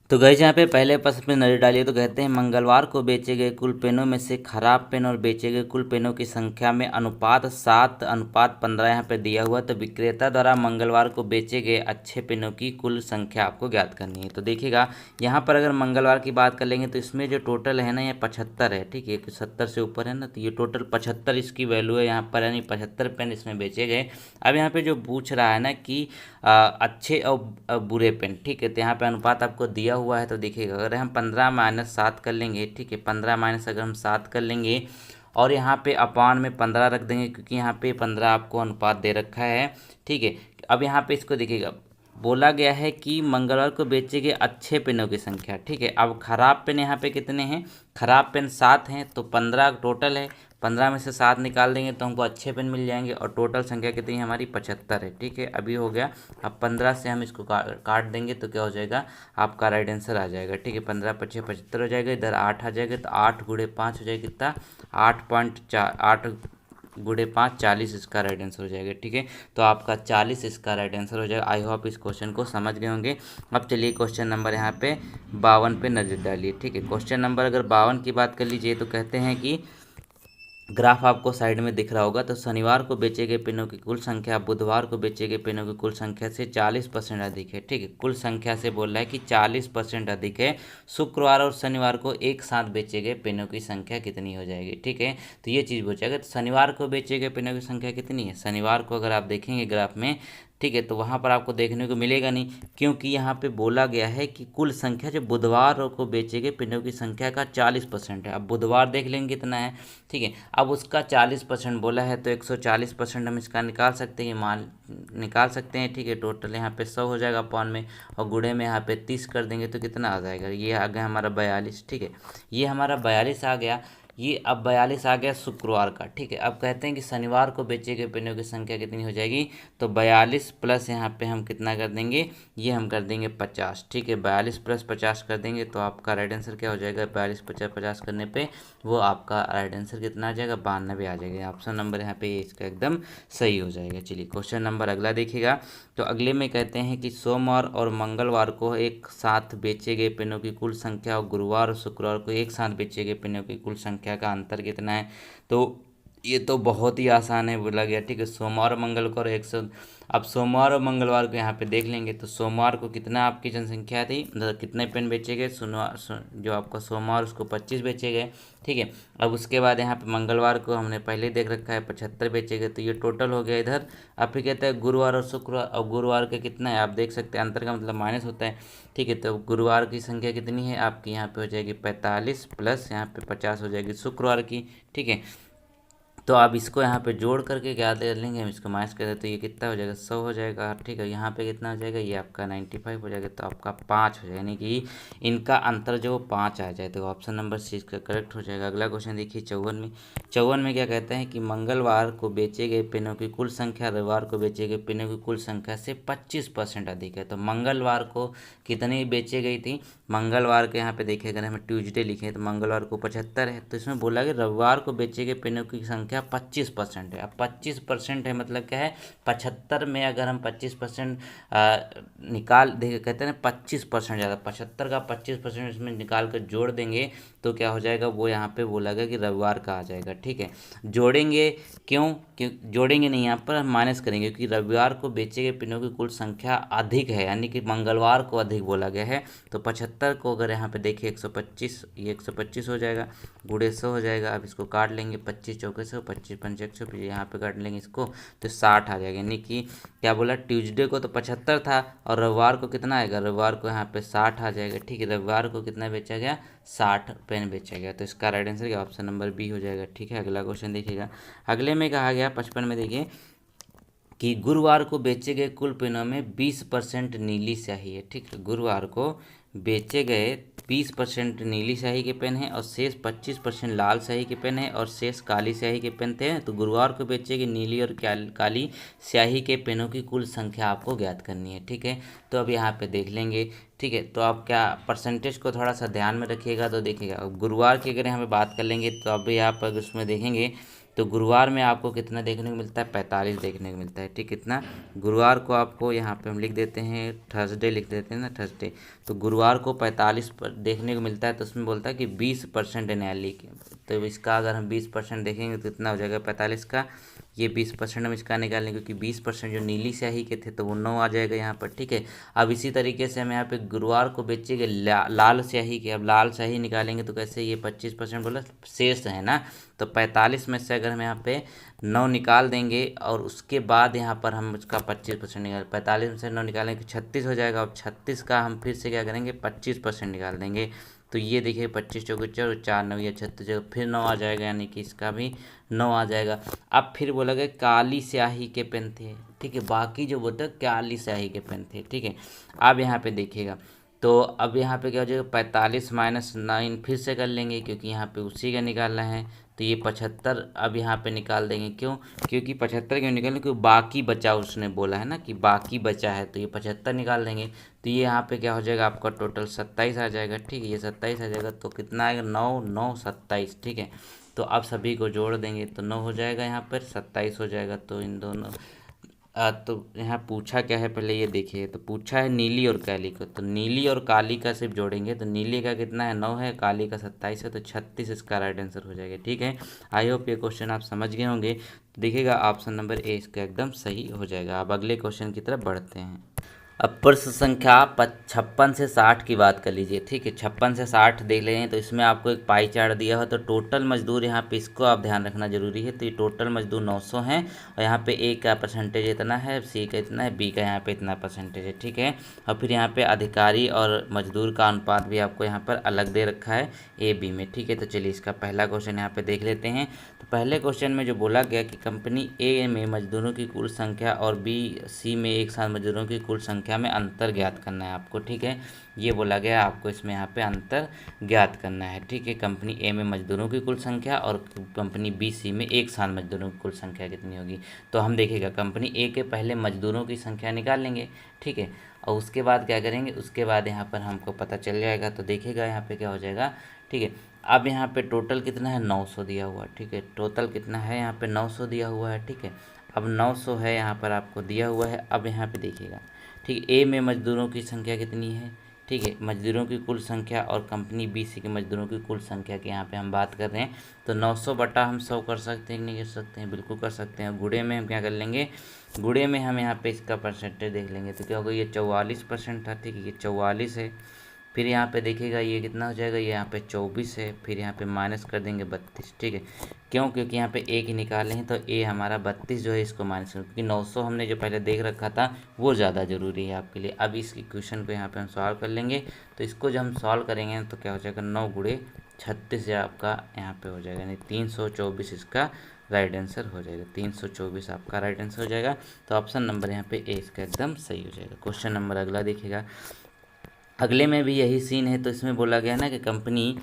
तो गए यहाँ पे पहले प्रश्न पे नजर डालिए तो कहते हैं मंगलवार को बेचे गए कुल पेनों में से खराब पेन और बेचे गए कुल पेनों की संख्या में अनुपात 7:15 यहाँ पे दिया हुआ। तो विक्रेता द्वारा मंगलवार को बेचे गए अच्छे पेनों की कुल संख्या आपको ज्ञात करनी है। तो देखिएगा यहाँ पर अगर मंगलवार की बात कर लेंगे तो इसमें जो टोटल है ना ये 75 है। ठीक है, 70 से ऊपर है ना, तो ये टोटल 75 इसकी वैल्यू है यहाँ पर, यानी 75 पेन इसमें बेचे गए। अब यहाँ पे जो पूछ रहा है ना कि अच्छे और बुरे पेन, ठीक है, तो यहाँ पे अनुपात आपको दिया हुआ है। तो देखिएगा अगर हम 15-7 कर लेंगे, ठीक है, 15 माइनस अगर हम 7 कर लेंगे और यहाँ पे अपान में 15 रख देंगे, क्योंकि यहाँ पे 15 आपको अनुपात दे रखा है। ठीक है, अब यहाँ पे इसको देखिएगा बोला गया है कि मंगलवार को बेचे गए अच्छे पेनों की संख्या। ठीक है, अब खराब पेन यहाँ पे कितने हैं, खराब पेन 7 हैं, तो 15 टोटल है। 15 में से 7 निकाल देंगे तो हमको अच्छे पेन मिल जाएंगे और टोटल संख्या कितनी है हमारी 75 है। ठीक है, अभी हो गया। अब 15 से हम इसको काट देंगे तो क्या हो जाएगा, आपका राइट आंसर आ जाएगा। ठीक है, 15×5 = 75 हो जाएगा, इधर 8 आ जाएगा, तो 8×5 हो जाएगा कितना, 8 गुणे 5 40 इसका राइट आंसर हो जाएगा। ठीक है, तो आपका 40 इसका राइट आंसर हो जाएगा। आई होप इस क्वेश्चन को समझ गए होंगे। अब चलिए क्वेश्चन नंबर यहाँ पे 52 पे नजर डालिए। ठीक है, क्वेश्चन नंबर अगर 52 की बात कर लीजिए तो कहते हैं कि ग्राफ आपको साइड में दिख रहा होगा। तो शनिवार को बेचे गए पेनों की कुल संख्या बुधवार को बेचे गए पेनों की कुल संख्या से 40% अधिक है। ठीक है, कुल संख्या से बोल रहा है कि 40% अधिक है। शुक्रवार और शनिवार को एक साथ बेचे गए पेनों की संख्या कितनी हो जाएगी। ठीक है, तो ये चीज़ पूछेगा। तो शनिवार को बेचे गए पेनों की संख्या कितनी है, शनिवार को अगर आप देखेंगे ग्राफ में, ठीक है, तो वहाँ पर आपको देखने को मिलेगा नहीं, क्योंकि यहाँ पे बोला गया है कि कुल संख्या जो बुधवार को बेचे गए पेनों की संख्या का 40% है। अब बुधवार देख लेंगे कितना है। ठीक है, अब उसका 40% बोला है तो 140% हम इसका निकाल सकते हैं, मान निकाल सकते हैं। ठीक है, टोटल यहाँ पे 100 हो जाएगा अपॉन में, और गुणे में यहाँ पे 30 कर देंगे तो कितना आ जाएगा, ये आ गया हमारा 42। ठीक है, ये हमारा 42 आ गया। ये अब 42 आ गया शुक्रवार का, ठीक है। अब कहते हैं कि शनिवार को बेचे गए पेनों की संख्या कितनी हो जाएगी, तो 42 प्लस यहाँ पे हम कितना कर देंगे, ये हम कर देंगे 50, ठीक है। 42 प्लस 50 कर देंगे तो आपका राइट आंसर क्या हो जाएगा, 42 50 50 करने पे वो आपका राइट आंसर कितना आ जाएगा, 92 आ जाएगा। ऑप्शन नंबर यहाँ पे इसका एकदम सही हो जाएगा। चलिए क्वेश्चन नंबर अगला देखिएगा। तो अगले में कहते हैं कि सोमवार और मंगलवार को एक साथ बेचे गए पेनों की कुल संख्या और गुरुवार और शुक्रवार को एक साथ बेचे गए पेनों की कुल संख्या का अंतर कितना है। तो ये तो बहुत ही आसान है, बोला गया, ठीक है। सोमवार और मंगलवार अब सोमवार और मंगलवार को यहाँ पे देख लेंगे। तो सोमवार को कितना आपकी जनसंख्या थी, मतलब कितने पेन बेचे गए, जो आपका सोमवार उसको 25 बेचे गए, ठीक है। अब उसके बाद यहाँ पे मंगलवार को हमने पहले देख रखा है 75 बेचे गए, तो ये टोटल हो गया इधर। अब फिर कहता है गुरुवार और शुक्रवार, अब गुरुवार का कितना है आप देख सकते हैं, अंतर का मतलब माइनस होता है, ठीक है। तो गुरुवार की संख्या कितनी है आपकी, यहाँ पे हो जाएगी 45 प्लस यहाँ पे 50 हो जाएगी शुक्रवार की, ठीक है। तो आप इसको यहाँ पे जोड़ करके क्या दे लेंगे, हम इसको माइनस कर दें तो ये कितना हो जाएगा, 100 हो जाएगा, ठीक है। यहाँ पे कितना हो जाएगा, ये आपका 95 हो जाएगा, तो आपका 5 हो जाएगा, यानी कि इनका अंतर जो 5 आ जाए, तो ऑप्शन नंबर सी इसका करेक्ट हो जाएगा। अगला क्वेश्चन देखिए 54 में क्या कहते हैं कि मंगलवार को बेचे गए पेनों की कुल संख्या रविवार को बेचे गए पेनों की कुल संख्या से 25% अधिक है। तो मंगलवार को कितनी बेचे गई थी, मंगलवार के यहाँ पे देखिए, अगर हमें ट्यूजडे लिखे तो मंगलवार को 75 है, तो इसमें बोला कि रविवार को बेचे गए पेनों की संख्या 25% है। अब 25% है मतलब क्या है, 75 में अगर हम 25% निकाल देंगे, कहते हैं ना 25% ज़्यादा, 75 का 25% इसमें निकाल कर जोड़ देंगे तो क्या हो जाएगा, वो यहाँ पे बोला गया कि रविवार का आ जाएगा, ठीक है। जोड़ेंगे क्यों जोड़ेंगे नहीं, यहाँ पर हम माइनस करेंगे क्योंकि रविवार को बेचे गए पेनों की कुल संख्या अधिक है, यानी कि मंगलवार को अधिक बोला गया है। तो 75 को अगर यहाँ पे देखिए 125, ये 125 हो जाएगा, गुणे 100 हो जाएगा। अब इसको काट लेंगे, 25 चौके 100, 25 पंचे 100, फिर यहाँ पे काट लेंगे इसको तो 60 आ जाएगा। यानी कि क्या बोला, ट्यूसडे को तो 75 था और रविवार को कितना आएगा, रविवार को यहाँ पे 60 आ जाएगा, ठीक है। रविवार को कितना बेचा गया, 60 पेन बेचा गया, तो इसका राइट आंसर क्या, ऑप्शन नंबर बी हो जाएगा, ठीक है। अगला क्वेश्चन देखिएगा। अगले में कहा गया 55 में देखिए कि गुरुवार को बेचे गए कुल पेनों में 20% नीली स्याही है, ठीक है। गुरुवार को बेचे गए 20% नीली स्याही के पेन हैं और शेष 25% लाल स्याही के पेन हैं और शेष काली स्याही के पेन थे। तो गुरुवार को बेचे गए नीली और काली स्याही के पेनों की कुल संख्या आपको ज्ञात करनी है, ठीक है। तो अब यहाँ पे देख लेंगे, ठीक है। तो आप क्या परसेंटेज को थोड़ा सा ध्यान में रखिएगा। तो देखिएगा, अब गुरुवार की अगर यहाँ पे बात कर लेंगे तो अभी आप अगर उसमें देखेंगे तो गुरुवार में आपको कितना देखने को मिलता है, 45 देखने को मिलता है, ठीक। कितना, गुरुवार को आपको यहाँ पे हम लिख देते हैं, थर्सडे लिख देते हैं ना, थर्सडे। तो गुरुवार को 45 पर देखने को मिलता है, तो उसमें बोलता है कि 20% न्यायालय की, तो इसका अगर हम 20% देखेंगे तो कितना हो जाएगा 45 का, ये 20% हम इसका निकालेंगे क्योंकि 20% जो नीली स्याही के थे तो वो 9 आ जाएगा यहाँ पर, ठीक है। अब इसी तरीके से हम यहाँ पे गुरुवार को बेचेंगे लाल स्याही के, अब लाल स्याही निकालेंगे तो कैसे, ये 25% बोला शेष है ना, तो 45 में से अगर हम यहाँ पे 9 निकाल देंगे और उसके बाद यहाँ पर हम उसका 25% निकाल, 45 में से 9 निकालेंगे 36 हो जाएगा। अब 36 का हम फिर से क्या करेंगे, 25% निकाल देंगे, तो ये देखिए 25 चौके 4, 4 9 या 36 जगह फिर 9 आ जाएगा, यानी कि इसका भी 9 आ जाएगा। अब फिर बोला गया काली स्याही के पेन थे, ठीक है। बाकी जो बोलते हैं काली स्याही के पेन थे, ठीक है। अब यहाँ पे देखिएगा, तो अब यहाँ पे क्या हो जाएगा, 45 माइनस 9 फिर से कर लेंगे क्योंकि यहाँ पे उसी का निकालना है, तो ये 75 अब यहाँ पे निकाल देंगे, क्यों, क्योंकि 75 क्यों निकालेंगे, क्योंकि बाकी बचा, उसने बोला है ना कि बाकी बचा है, तो ये 75 निकाल देंगे, तो ये यहाँ पे क्या हो जाएगा आपका टोटल 27 आ जाएगा, ठीक है। ये 27 आ जाएगा तो कितना आएगा, 9 9 27, ठीक है। तो अब सभी को जोड़ देंगे तो 9 हो जाएगा, यहाँ पर 27 हो जाएगा। तो इन दोनों तो यहाँ पूछा क्या है पहले ये देखिए, तो पूछा है नीली और काली को, तो नीली और काली का सिर्फ जोड़ेंगे तो नीली का कितना है, 9 है, काली का 27 है, तो 36 इसका राइट आंसर हो जाएगा, ठीक है। आई होप ये क्वेश्चन आप समझ गए होंगे। तो देखिएगा ऑप्शन नंबर ए इसका एकदम सही हो जाएगा। अब अगले क्वेश्चन की तरफ बढ़ते हैं। अब प्रश्न संख्या 56 से 60 की बात कर लीजिए, ठीक है। 56 से 60 देख लें तो इसमें आपको एक पाई चार्ट दिया हो, तो टोटल मजदूर यहाँ पे इसको आप ध्यान रखना जरूरी है। तो ये टोटल मजदूर 900 हैं और यहाँ पे ए का परसेंटेज इतना है, सी का इतना है, बी का यहाँ पे इतना परसेंटेज है, ठीक है। और फिर यहाँ पे अधिकारी और मजदूर का अनुपात भी आपको यहाँ पर अलग दे रखा है ए बी में, ठीक है। तो चलिए इसका पहला क्वेश्चन यहाँ पे देख लेते हैं। तो पहले क्वेश्चन में जो बोला गया कि कंपनी ए में मजदूरों की कुल संख्या और बी सी में एक साथ मजदूरों की कुल संख्या संख्या में अंतर ज्ञात करना है आपको, ठीक है। ये बोला गया है आपको इसमें यहाँ पे अंतर ज्ञात करना है, ठीक है। कंपनी ए में मजदूरों की कुल संख्या और कंपनी बी सी में एक साथ मजदूरों की कुल संख्या कितनी होगी। तो हम देखेगा कंपनी ए के पहले मजदूरों की संख्या निकाल लेंगे, ठीक है। और उसके बाद क्या करेंगे, उसके बाद यहाँ पर हमको पता चल जाएगा। तो देखिएगा यहाँ पे क्या हो जाएगा, ठीक है। अब यहाँ पे टोटल कितना है, 900 दिया हुआ है, ठीक है। टोटल कितना है यहाँ पे 900 दिया हुआ है, ठीक है। अब 900 है यहाँ पर आपको दिया हुआ है। अब यहाँ पे देखिएगा, ठीक है, ए में मजदूरों की संख्या कितनी है, ठीक है। मजदूरों की कुल संख्या और कंपनी बी सी के मजदूरों की कुल संख्या की यहाँ पे हम बात कर रहे हैं। तो 900 बटा हम 100 कर सकते हैं कि नहीं कर सकते हैं, बिल्कुल कर सकते हैं। गुणे में हम क्या कर लेंगे, गुणे में हम यहाँ पे इसका परसेंटेज देख लेंगे। तो क्या होगा, ये 44% था, ठीक है, ये 44 है। फिर यहाँ पे देखिएगा ये कितना हो जाएगा, ये यहाँ पे 24 है। फिर यहाँ पे माइनस कर देंगे 32, ठीक है। क्यों, क्योंकि यहाँ पे एक ही निकाले हैं, तो ए हमारा 32 जो है इसको माइनस कर, क्योंकि 900 हमने जो पहले देख रखा था वो ज़्यादा ज़रूरी है आपके लिए। अब इस इक्वेशन को यहाँ पे हम सॉल्व कर लेंगे। तो इसको जब हम सॉल्व करेंगे तो क्या हो जाएगा, 9 गुणे 36 आपका यहाँ पे हो जाएगा, यानी 324 इसका राइट आंसर हो जाएगा। 324 आपका राइट आंसर हो जाएगा। तो ऑप्शन नंबर यहाँ पे ए इसका एकदम सही हो जाएगा। क्वेश्चन नंबर अगला देखिएगा, अगले में भी यही सीन है। तो इसमें बोला गया ना कि कंपनी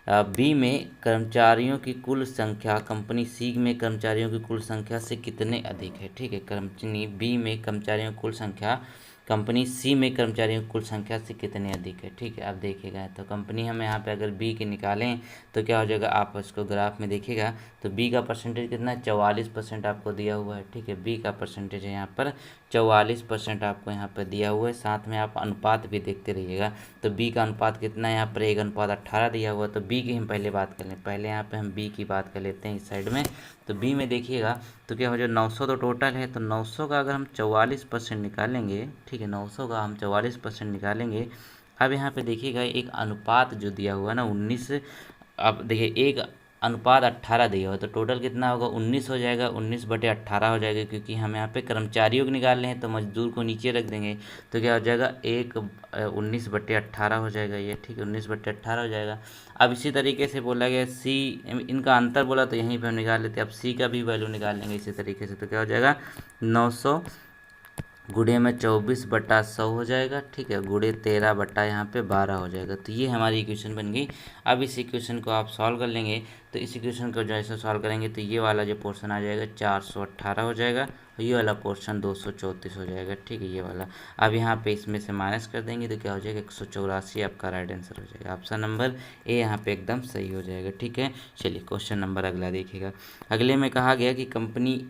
बी में कर्मचारियों की कुल संख्या कंपनी सी में कर्मचारियों की कुल संख्या से कितने अधिक है, ठीक है। कंपनी बी में कर्मचारियों की कुल संख्या कंपनी सी में कर्मचारियों की कुल संख्या से कितने अधिक है, ठीक है। अब देखिएगा, तो कंपनी हम यहाँ पे अगर बी के निकालें तो क्या हो जाएगा, आप इसको ग्राफ में देखिएगा तो बी का परसेंटेज कितना है, 44% आपको दिया हुआ है, ठीक है। बी का परसेंटेज है यहाँ पर 44% आपको यहाँ पर दिया हुआ है। साथ में आप अनुपात भी देखते रहिएगा। तो बी का अनुपात कितना है, यहाँ पर 1:18 दिया हुआ है। तो बी की हम पहले बात कर लें, पहले यहाँ पे हम बी की बात कर लेते हैं इस साइड में। तो बी में देखिएगा तो क्या हो जाए, 900 तो टोटल है। तो 900 का अगर हम 44% निकालेंगे, ठीक है, 900 का हम 44% निकालेंगे। अब यहाँ पे देखिएगा एक अनुपात जो दिया हुआ है ना 19, अब देखिए एक अनुपात 18 दिया हुआ है। तो टोटल कितना होगा, 19 हो जाएगा, 19/18 हो जाएगा। क्योंकि हम यहाँ पे कर्मचारियों को निकाल रहे हैं तो मजदूर को नीचे रख देंगे। तो क्या हो जाएगा, 19/18 हो जाएगा ये, ठीक है, 19/18 हो जाएगा। अब इसी तरीके से बोला गया सी, इनका अंतर बोला तो यहीं पे हम निकाल लेते हैं। अब सी का भी वैल्यू निकाल लेंगे इसी तरीके से। तो क्या हो जाएगा, 900 गुणे में 24/100 हो जाएगा, ठीक है, गुणे 13 बटा यहाँ पे 12 हो जाएगा। तो ये हमारी इक्वेशन बन गई। अब इस इक्वेशन को आप सॉल्व कर लेंगे। तो इस इक्वेशन को जैसे सॉल्व करेंगे तो ये वाला जो पोर्शन आ जाएगा 418 हो जाएगा, और ये वाला पोर्शन 234 हो जाएगा, ठीक है, ये वाला। अब यहाँ पे इसमें से माइनस कर देंगे तो क्या हो जाएगा, 184 आपका राइट आंसर हो जाएगा। ऑप्शन नंबर ए यहाँ पे एकदम सही हो जाएगा, ठीक है। चलिए क्वेश्चन नंबर अगला देखिएगा। अगले में कहा गया कि कंपनी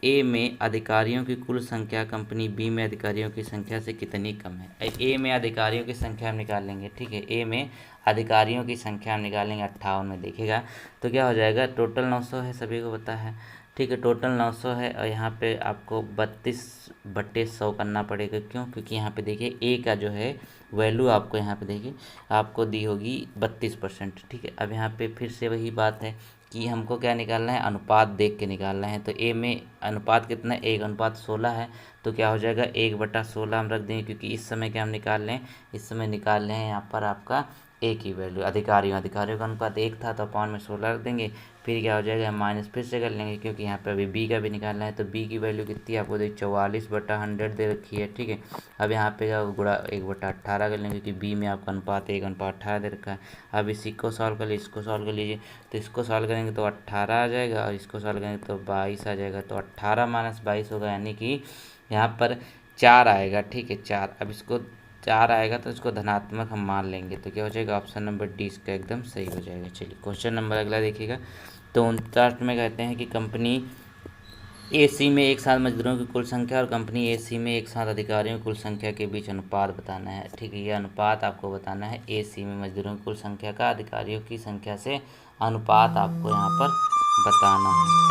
ए में अधिकारियों की कुल संख्या कंपनी बी में अधिकारियों की संख्या से कितनी कम है। ए में अधिकारियों की संख्या हम निकाल लेंगे, ठीक है। ए में अधिकारियों की संख्या हम निकालेंगे 58 में, देखिएगा तो क्या हो जाएगा, टोटल 900 है, सभी को पता है, ठीक है। टोटल 900 है और यहाँ पे आपको 32/100 करना पड़ेगा। क्यों, क्योंकि यहाँ पे देखिए ए का जो है वैल्यू आपको यहाँ पे देखिए आपको दी होगी 32%, ठीक है। अब यहाँ पे फिर से वही बात है कि हमको क्या निकालना है, अनुपात देख के निकालना है। तो ए में अनुपात कितना है, 1:16 है। तो क्या हो जाएगा, 1/16 हम रख देंगे, क्योंकि इस समय क्या हम निकाल लें, इस समय निकाल लें यहाँ पर आपका ए की वैल्यू, अधिकारियों का अनुपात 1 था तो अपॉन में 16 रख देंगे। फिर क्या हो जाएगा, माइनस फिर से कर लेंगे, क्योंकि यहाँ पे अभी बी का भी निकालना है। तो बी की वैल्यू कितनी है आपको, 44/100 दे रखी है, ठीक है। अब यहाँ पे गुणा 1/18 कर लेंगे, क्योंकि बी में आपका अनुपात 1:18 दे रखा है। अब इसी को सॉल्व कर लीजिए, इसको सॉल्व कर लीजिए। तो इसको सॉल्व करेंगे तो 18 आ जाएगा, और इसको सॉल्व करेंगे तो 22 आ जाएगा। तो 18 - 22 होगा, यानी कि यहाँ पर 4 आएगा, ठीक है, 4। अब इसको 4 आएगा तो इसको धनात्मक हम मान लेंगे। तो क्या हो जाएगा, ऑप्शन नंबर डी इसका एकदम सही हो जाएगा। चलिए क्वेश्चन नंबर अगला देखिएगा। तो 59 में कहते हैं कि कंपनी ए सी में एक साथ मजदूरों की कुल संख्या और कंपनी ए सी में एक साथ अधिकारियों की कुल संख्या के बीच अनुपात बताना है, ठीक है। ये अनुपात आपको बताना है, ए सी में मजदूरों की कुल संख्या का अधिकारियों की संख्या से अनुपात आपको यहाँ पर बताना है।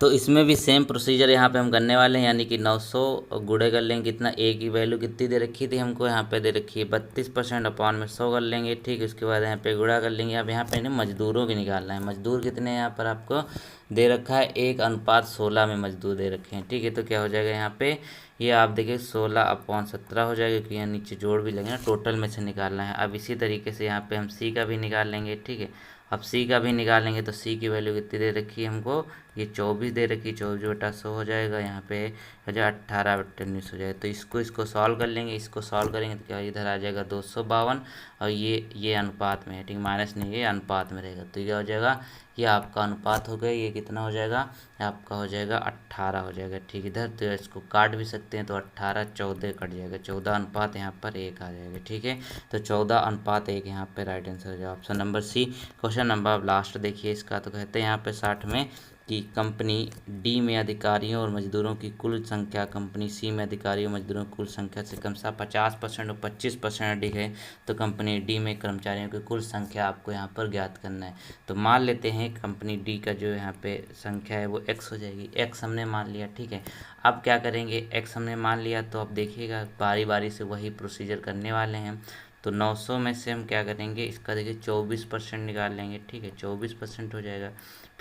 तो इसमें भी सेम प्रोसीजर यहाँ पे हम करने वाले हैं, यानी कि 900 गुणे कर लेंगे कितना, ए की वैल्यू कितनी दे रखी थी हमको, यहाँ पे दे रखी है 32%, अपॉन में 100 कर लेंगे, ठीक। उसके बाद यहाँ पे गुणा कर लेंगे। अब यहाँ पे ना मजदूरों की निकालना है, मजदूर कितने हैं यहाँ पर आपको दे रखा है 1:16 में मजदूर दे रखे हैं, ठीक है। तो क्या हो जाएगा यहाँ पे, ये आप देखिए 16/17 हो जाएगा, क्योंकि यहाँ नीचे जोड़ भी लगेगा, टोटल में से निकालना है। अब इसी तरीके से यहाँ पे हम सी का भी निकाल लेंगे, ठीक है। अब सी का भी निकालेंगे तो सी की वैल्यू कितनी दे रखी है हमको, ये 24 दे रखी है, 24/100 हो जाएगा, यहाँ पे हो जाएगा 18/19 हो जाएगा। तो इसको सॉल्व कर लेंगे, इसको सॉल्व करेंगे तो क्या इधर आ जाएगा 252, और ये अनुपात में है, ठीक, माइनस नहीं, ये अनुपात में रहेगा। तो ये हो जाएगा, ये आपका अनुपात हो गया, ये कितना हो जाएगा, आपका हो जाएगा 18 हो जाएगा, ठीक। इधर तो इसको काट भी सकते हैं, तो 18 14 कट जाएगा, 14 यहाँ पर 1 आ जाएगा, ठीक है। तो 14:1 यहाँ पे राइट आंसर हो जाएगा option number C. Question number अब लास्ट देखिए इसका, तो कहते हैं यहाँ पे 60 में कि कंपनी डी में अधिकारियों और मजदूरों की कुल संख्या कंपनी सी में अधिकारियों और मजदूरों की कुल संख्या से क्रमशः 50% और 25% अधिक है, तो कंपनी डी में कर्मचारियों की कुल संख्या आपको यहाँ पर ज्ञात करना है। तो मान लेते हैं कंपनी डी का जो यहाँ पे संख्या है वो एक्स हो जाएगी, एक्स हमने मान लिया, ठीक है। अब क्या करेंगे, एक्स हमने मान लिया, तो अब देखिएगा बारी बारी से वही प्रोसीजर करने वाले हैं। तो 900 में से हम क्या करेंगे, इसका देखिए 24% निकाल लेंगे, ठीक है, 24% हो जाएगा।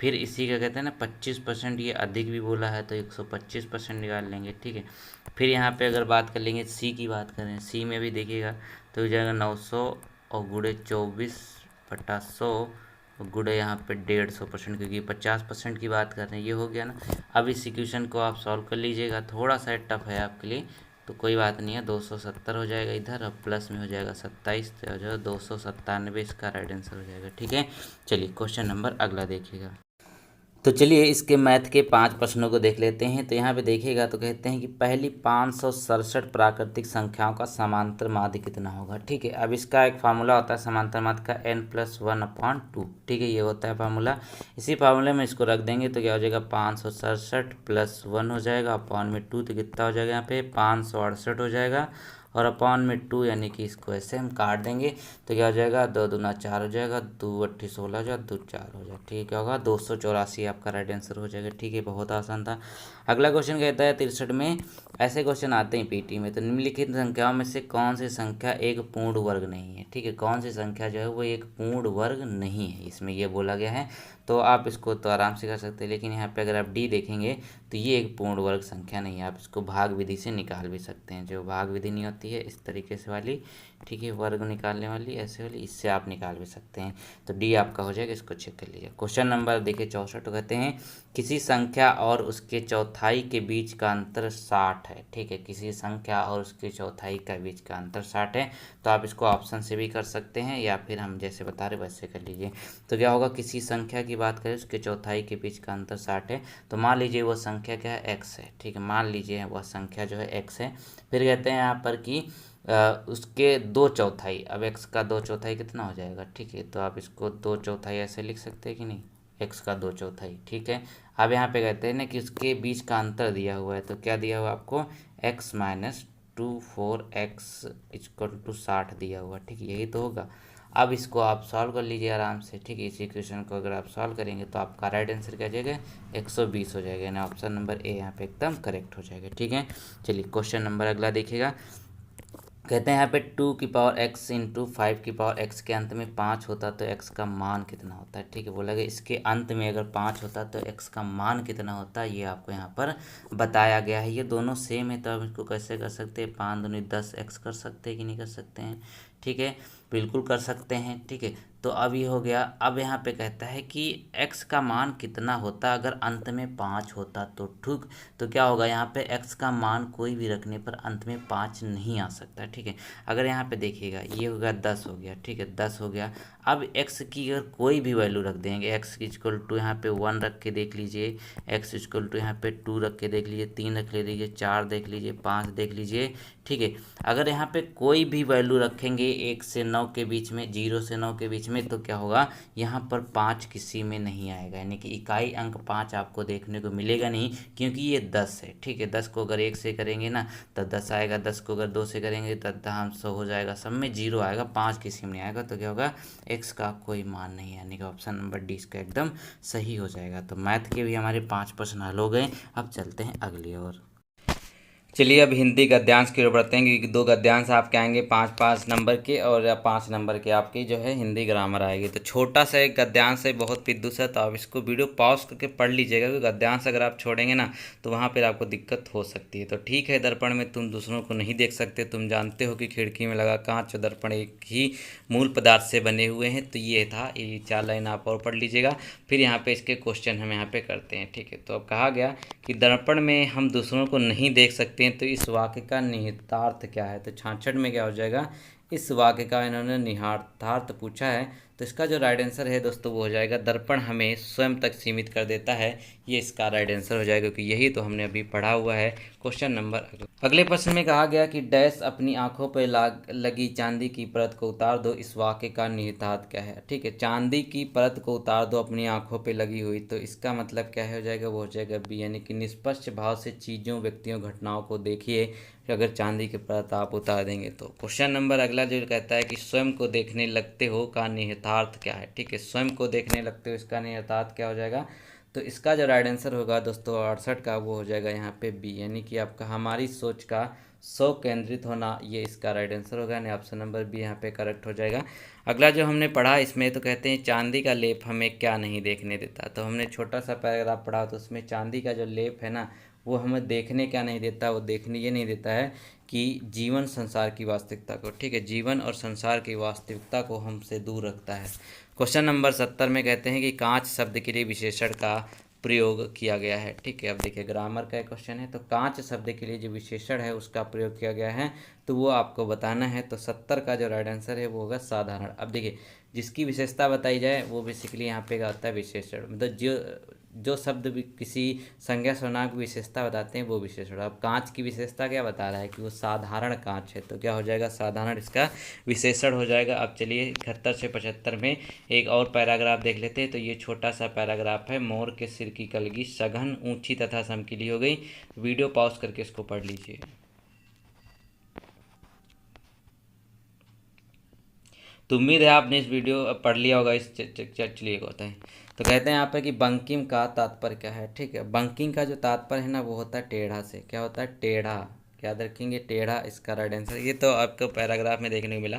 फिर इसी का कहते हैं ना 25%, ये अधिक भी बोला है तो 125% निकाल लेंगे, ठीक है। फिर यहाँ पे अगर बात कर लेंगे सी की, बात करें सी में भी देखिएगा तो हो जाएगा 900 और गुड़े 24/100 गुड़े यहाँ पे 150%, क्योंकि 50% की बात कर रहे हैं, ये हो गया ना। अब इस इक्वेशन को आप सॉल्व कर लीजिएगा, थोड़ा सा टफ है आपके लिए, तो कोई बात नहीं है, 270 हो जाएगा इधर, अब प्लस में हो जाएगा 27, तो हो जाएगा 297, इसका राइट आंसर हो जाएगा, ठीक है। चलिए क्वेश्चन नंबर अगला देखिएगा। तो चलिए इसके मैथ के 5 प्रश्नों को देख लेते हैं। तो यहाँ पे देखिएगा तो कहते हैं कि पहली 567 प्राकृतिक संख्याओं का समांतर माध्य कितना होगा, ठीक है। अब इसका एक फार्मूला होता है समांतर माध्य का, n+1/2, ठीक है, ये होता है फार्मूला। इसी फार्मूले में इसको रख देंगे तो क्या हो जाएगा, 567 + 1 हो जाएगा, अपॉन में 2, तो कितना हो जाएगा यहाँ पे 568 हो जाएगा, और अपॉन में 2, यानी कि इसको ऐसे हम काट देंगे तो क्या हो जाएगा, 2 दूना 4 हो जाएगा, 2 8 16 हो जाएगा, 2 4 हो जाएगा, ठीक है, होगा 284 आपका राइट आंसर हो जाएगा, ठीक है। बहुत आसान था। अगला क्वेश्चन कहता है 63 में, ऐसे क्वेश्चन आते हैं पीटी में, तो निम्नलिखित संख्याओं में से कौन सी संख्या एक पूर्ण वर्ग नहीं है, ठीक है, कौन सी संख्या जो है वो एक पूर्ण वर्ग नहीं है, इसमें ये बोला गया है। तो आप इसको तो आराम से कर सकते हैं, लेकिन यहाँ पे अगर आप डी देखेंगे तो ये एक पूर्ण वर्ग संख्या नहीं है, आप इसको भाग विधि से निकाल भी सकते हैं, जो भाग विधि नहीं होती है इस तरीके से वाली, ठीक है, वर्ग निकालने वाली ऐसे वाली, इससे आप निकाल भी सकते हैं। तो डी आपका हो जाएगा, इसको चेक कर लीजिए। क्वेश्चन नंबर देखिए 64, तो कहते हैं किसी संख्या और उसके चौथाई के बीच का अंतर 60 है, ठीक है, किसी संख्या और उसके चौथाई का बीच का अंतर 60 है। तो आप इसको ऑप्शन से भी कर सकते हैं, या फिर हम जैसे बता रहे वैसे कर लीजिए। तो क्या होगा, किसी संख्या की बात करें उसके चौथाई के बीच का अंतर 60 है, तो मान लीजिए वह संख्या क्या है, एक्स है, ठीक है, मान लीजिए वह संख्या जो है एक्स है। फिर कहते हैं यहाँ पर कि उसके 2/4, अब एक्स का 2/4 कितना हो जाएगा, ठीक है, तो आप इसको 2/4 ऐसे लिख सकते हैं कि नहीं, एक्स का 2/4, ठीक है। अब यहाँ पे कहते हैं ना कि उसके बीच का अंतर दिया हुआ है, तो क्या दिया हुआ आपको, x-24x = 60 दिया हुआ, ठीक है, यही तो होगा। अब इसको आप सॉल्व कर लीजिए आराम से, ठीक है, इस इक्वेशन को अगर आप सॉल्व करेंगे तो आपका राइट आंसर क्या जाएगा, 120 हो जाएगा, यानी ऑप्शन नंबर ए यहाँ पे एकदम करेक्ट हो जाएगा, ठीक है। चलिए क्वेश्चन नंबर अगला देखिएगा। कहते हैं यहाँ पे 2x × 5x के अंत में 5 होता तो x का मान कितना होता है, ठीक है, बोला गया इसके अंत में अगर 5 होता तो x का मान कितना होता है, ये आपको यहाँ पर बताया गया है। ये दोनों सेम है, तो आप इसको कैसे कर सकते हैं, 5 दूनी 10x कर सकते हैं कि नहीं कर सकते हैं, ठीक है, बिल्कुल कर सकते हैं, ठीक है। तो अब ये हो गया। अब यहाँ पे कहता है कि x का मान कितना होता अगर अंत में 5 होता, तो ठीक, तो क्या होगा यहाँ पे x का मान कोई भी रखने पर अंत में 5 नहीं आ सकता, ठीक है। अगर यहाँ पे देखिएगा ये हो गया 10 हो गया, ठीक है, 10 हो गया। अब x की अगर कोई भी वैल्यू रख देंगे, x = यहाँ पे 1 रख के देख लीजिए, x = यहाँ पे 2 रख के देख लीजिए, 3 रख ले लीजिए, 4 देख लीजिए, 5 देख लीजिए, ठीक है। अगर यहाँ पे कोई भी वैल्यू रखेंगे 1 से 9 के बीच में, 0 से 9 के बीच में, तो क्या होगा, यहाँ पर 5 किसी में नहीं आएगा, यानी कि इकाई अंक 5 आपको देखने को मिलेगा नहीं, क्योंकि ये 10 है, ठीक है। 10 को अगर 1 से करेंगे ना तो 10 आएगा, 10 को अगर 2 से करेंगे तो 100 हो जाएगा, सब में 0 आएगा, 5 किसी में नहीं आएगा, तो क्या होगा, x का कोई मान नहीं है, यानी कि ऑप्शन नंबर डी इसका एकदम सही हो जाएगा। तो मैथ के भी हमारे 5 प्रश्न हल हो गए। अब चलते हैं अगली ओर। चलिए अब हिंदी गद्यांश की ओर बढ़ते हैं, क्योंकि 2 गद्यांश आपके आएंगे 5-5 नंबर के, और 5 नंबर के आपकी जो है हिंदी ग्रामर आएगी। तो छोटा सा एक गद्यांश है, बहुत पिद्दू सा, तो आप इसको वीडियो पॉज करके पढ़ लीजिएगा, क्योंकि गद्यांश अगर आप छोड़ेंगे ना तो वहाँ पर आपको दिक्कत हो सकती है। तो ठीक है, दर्पण में तुम दूसरों को नहीं देख सकते, तुम जानते हो कि खिड़की में लगा कांच और दर्पण एक ही मूल पदार्थ से बने हुए हैं। तो ये था, ये 4 लाइन आप और पढ़ लीजिएगा। फिर यहाँ पे इसके क्वेश्चन हम यहाँ पे करते हैं। ठीक है, तो अब कहा गया कि दर्पण में हम दूसरों को नहीं देख सकते हैं, तो इस वाक्य का निहितार्थ क्या है। तो 66 में क्या हो जाएगा, इस वाक्य का इन्होंने निहितार्थ पूछा है। तो इसका जो राइट आंसर है दोस्तों वो हो जाएगा, दर्पण हमें स्वयं तक सीमित कर देता है। ये इसका राइट आंसर हो जाएगा, क्योंकि यही तो हमने अभी पढ़ा हुआ है। क्वेश्चन नंबर अगले प्रश्न में कहा गया कि डैश अपनी आंखों पर लगी चांदी की परत को उतार दो, इस वाक्य का निहितार्थ क्या है। ठीक है, चांदी की परत को उतार दो अपनी आंखों पे लगी हुई, तो इसका मतलब क्या हो जाएगा, वो हो जाएगा बी, यानी कि निष्पक्ष भाव से चीज़ों, व्यक्तियों, घटनाओं को देखिए कि अगर चांदी की परत आप उतार देंगे तो। क्वेश्चन नंबर अगला जो कहता है कि स्वयं को देखने लगते हो का निहितार्थ क्या है। ठीक है, स्वयं को देखने लगते हो, इसका निहितार्थ क्या हो जाएगा। तो इसका जो राइट आंसर होगा दोस्तों 68 का, वो हो जाएगा यहाँ पे बी, यानी कि आपका हमारी सोच का स्व केंद्रित होना, ये इसका राइट आंसर होगा, यानी ऑप्शन नंबर बी यहाँ पे करेक्ट हो जाएगा। अगला जो हमने पढ़ा इसमें, तो कहते हैं चांदी का लेप हमें क्या नहीं देखने देता। तो हमने छोटा सा पैराग्राफ पढ़ा, तो उसमें चांदी का जो लेप है ना, वो हमें देखने क्या नहीं देता, वो देखने ये नहीं देता है कि जीवन संसार की वास्तविकता को। ठीक है, जीवन और संसार की वास्तविकता को हमसे दूर रखता है। क्वेश्चन नंबर 70 में कहते हैं कि कांच शब्द के लिए विशेषण का प्रयोग किया गया है। ठीक है, अब देखिए ग्रामर का क्वेश्चन है, तो कांच शब्द के लिए जो विशेषण है उसका प्रयोग किया गया है, तो वो आपको बताना है। तो 70 का जो राइट आंसर है वो होगा साधारण। अब देखिए जिसकी विशेषता बताई जाए वो बेसिकली यहाँ पे आता है विशेषण, मतलब जो जो शब्द भी किसी संज्ञा सर्वनाम की विशेषता बताते हैं वो विशेषण। अब कांच की विशेषता क्या बता रहा है कि वो साधारण कांच है, तो क्या हो जाएगा, साधारण इसका विशेषण हो जाएगा। अब चलिए 71 से 75 में एक और पैराग्राफ देख लेते हैं। तो ये छोटा सा पैराग्राफ है, मोर के सिर की कलगी सघन ऊंची तथा चमकीली हो गई। वीडियो पॉज करके इसको पढ़ लीजिए। तो उम्मीद है आपने इस वीडियो पढ़ लिया होगा। इस चलिए होता है, तो कहते हैं यहाँ पे कि बंकिम का तात्पर्य क्या है। ठीक है, बंकिंग का जो तात्पर्य है ना वो होता है टेढ़ा से। क्या होता है, टेढ़ा, याद रखेंगे टेढ़ा इसका राइट आंसर। ये तो आपको पैराग्राफ में देखने को मिला।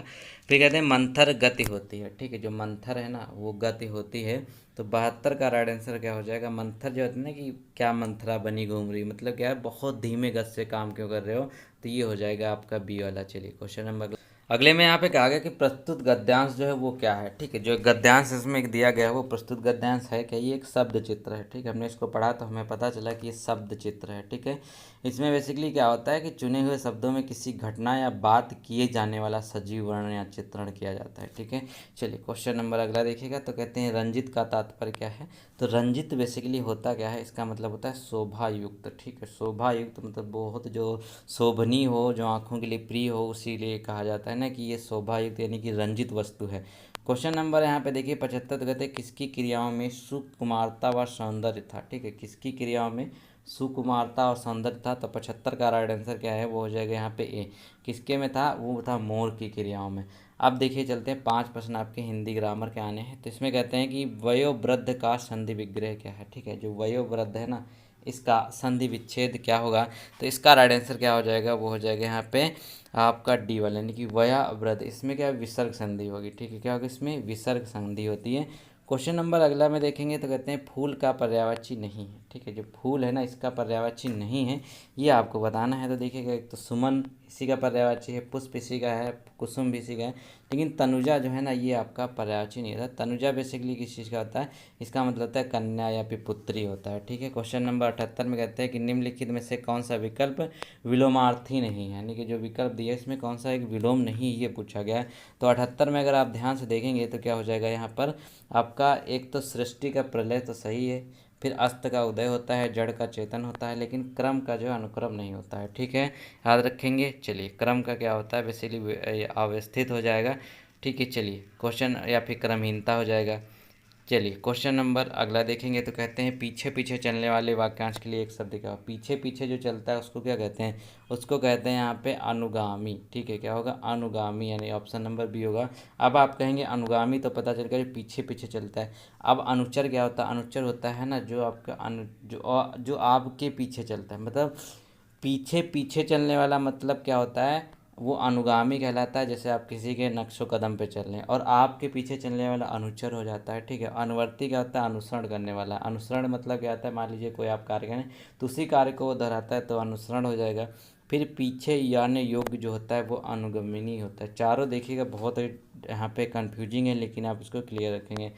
फिर कहते हैं मंथर गति होती है। ठीक है, जो मंथर है ना वो गति होती है। तो 72 का राइट आंसर क्या हो जाएगा, मंथर जो होता है ना कि क्या मंथरा बनी घूम रही, मतलब क्या है बहुत धीमे गति से काम क्यों कर रहे हो, तो ये हो जाएगा आपका बी वाला। चलिए क्वेश्चन नंबर अगले में यहाँ पे कहा गया कि प्रस्तुत गद्यांश जो है वो क्या है। ठीक है, जो गद्यांश इसमें एक दिया गया है वो प्रस्तुत गद्यांश है क्या, ये एक शब्द चित्र है। ठीक है, हमने इसको पढ़ा तो हमें पता चला कि ये शब्द चित्र है। ठीक है, इसमें बेसिकली क्या होता है कि चुने हुए शब्दों में किसी घटना या बात किए जाने वाला सजीव वर्णन या चित्रण किया जाता है। ठीक है, चलिए क्वेश्चन नंबर अगला देखिएगा। तो कहते हैं रंजित का तात्पर्य क्या है। तो रंजित बेसिकली होता क्या है, इसका मतलब होता है शोभायुक्त। ठीक है, शोभायुक्त मतलब बहुत जो शोभनीय हो, जो आँखों के लिए प्रिय हो, उसी लिए कहा जाता है ना कि ये शोभायुक्त यानी कि रंजित वस्तु है। क्वेश्चन नंबर यहाँ पे देखिए 75, तो कहते हैं किसकी क्रियाओं में सुकुमारता व सौंदर्य था। ठीक है, किसकी क्रियाओं में सुकुमारता और सौंदर्य था। तो 75 का राइट आंसर क्या है, वो हो जाएगा यहाँ पे ए। किसके में था, वो था मोर की क्रियाओं में। अब देखिए चलते हैं 5 प्रश्न आपके हिंदी ग्रामर के आने हैं। तो इसमें कहते हैं कि वयोवृद्ध का संधि विग्रह क्या है। ठीक है, जो वयोवृद्ध है ना इसका संधि विच्छेद क्या होगा। तो इसका राइट आंसर क्या हो जाएगा, वो हो जाएगा यहाँ पे आपका डी वाला, यानी कि वयोवृद्ध। इसमें क्या विसर्ग संधि होगी। ठीक है, क्या होगा, इसमें विसर्ग संधि होती है। क्वेश्चन नंबर अगला में देखेंगे तो कहते हैं फूल का पर्यायवाची नहीं है। ठीक है, जो फूल है ना इसका पर्यायवाची नहीं है, ये आपको बताना है। तो देखिएगा एक तो सुमन इसी का पर्यायवाची है, पुष्प इसी का है, कुसुम भी इसी का है, लेकिन तनुजा जो है ना ये आपका पर्यायवाची नहीं होता। तनुजा बेसिकली किस चीज़ का होता है, इसका मतलब होता है कन्या या फिर पुत्री होता है। ठीक है, क्वेश्चन नंबर 78 में कहते हैं कि निम्नलिखित में से कौन सा विकल्प विलोमार्थी नहीं है, यानी कि जो विकल्प दिया है इसमें कौन सा एक विलोम नहीं, ये पूछा गया है। तो 78 में अगर आप ध्यान से देखेंगे तो क्या हो जाएगा यहाँ पर आपका, एक तो सृष्टि का प्रलय तो सही है, फिर अस्त का उदय होता है, जड़ का चेतन होता है, लेकिन क्रम का जो है अनुक्रम नहीं होता है। ठीक है, याद रखेंगे। चलिए क्रम का क्या होता है, बेसिकली अव्यवस्थित हो जाएगा। ठीक है, चलिए क्वेश्चन या फिर क्रमहीनता हो जाएगा। चलिए क्वेश्चन नंबर अगला देखेंगे। तो कहते हैं पीछे पीछे चलने वाले वाक्यांश के लिए एक शब्द क्या हो। पीछे पीछे जो चलता है उसको क्या कहते हैं, उसको कहते हैं यहाँ पे अनुगामी। ठीक है, क्या होगा, अनुगामी, यानी ऑप्शन नंबर बी होगा। अब आप कहेंगे अनुगामी तो पता चल गया पीछे पीछे चलता है। अब अनुचर क्या होता है, अनुचर होता है ना जो आपका जो आपके पीछे चलता है, मतलब पीछे पीछे चलने वाला मतलब क्या होता है, वो अनुगामी कहलाता है, जैसे आप किसी के नक्शो कदम पे चल रहे हैं। और आपके पीछे चलने वाला अनुचर हो जाता है, ठीक है। अनुवर्ती क्या होता है, अनुसरण करने वाला। अनुसरण मतलब क्या होता है, मान लीजिए कोई आप कार्य करें तो उसी कार्य को वो दोहराता है तो अनुसरण हो जाएगा। फिर पीछे यानी योग्य जो होता है वो अनुगमनी होता है। चारों देखिएगा बहुत यहाँ पे कंफ्यूजिंग है, लेकिन आप इसको क्लियर रखेंगे।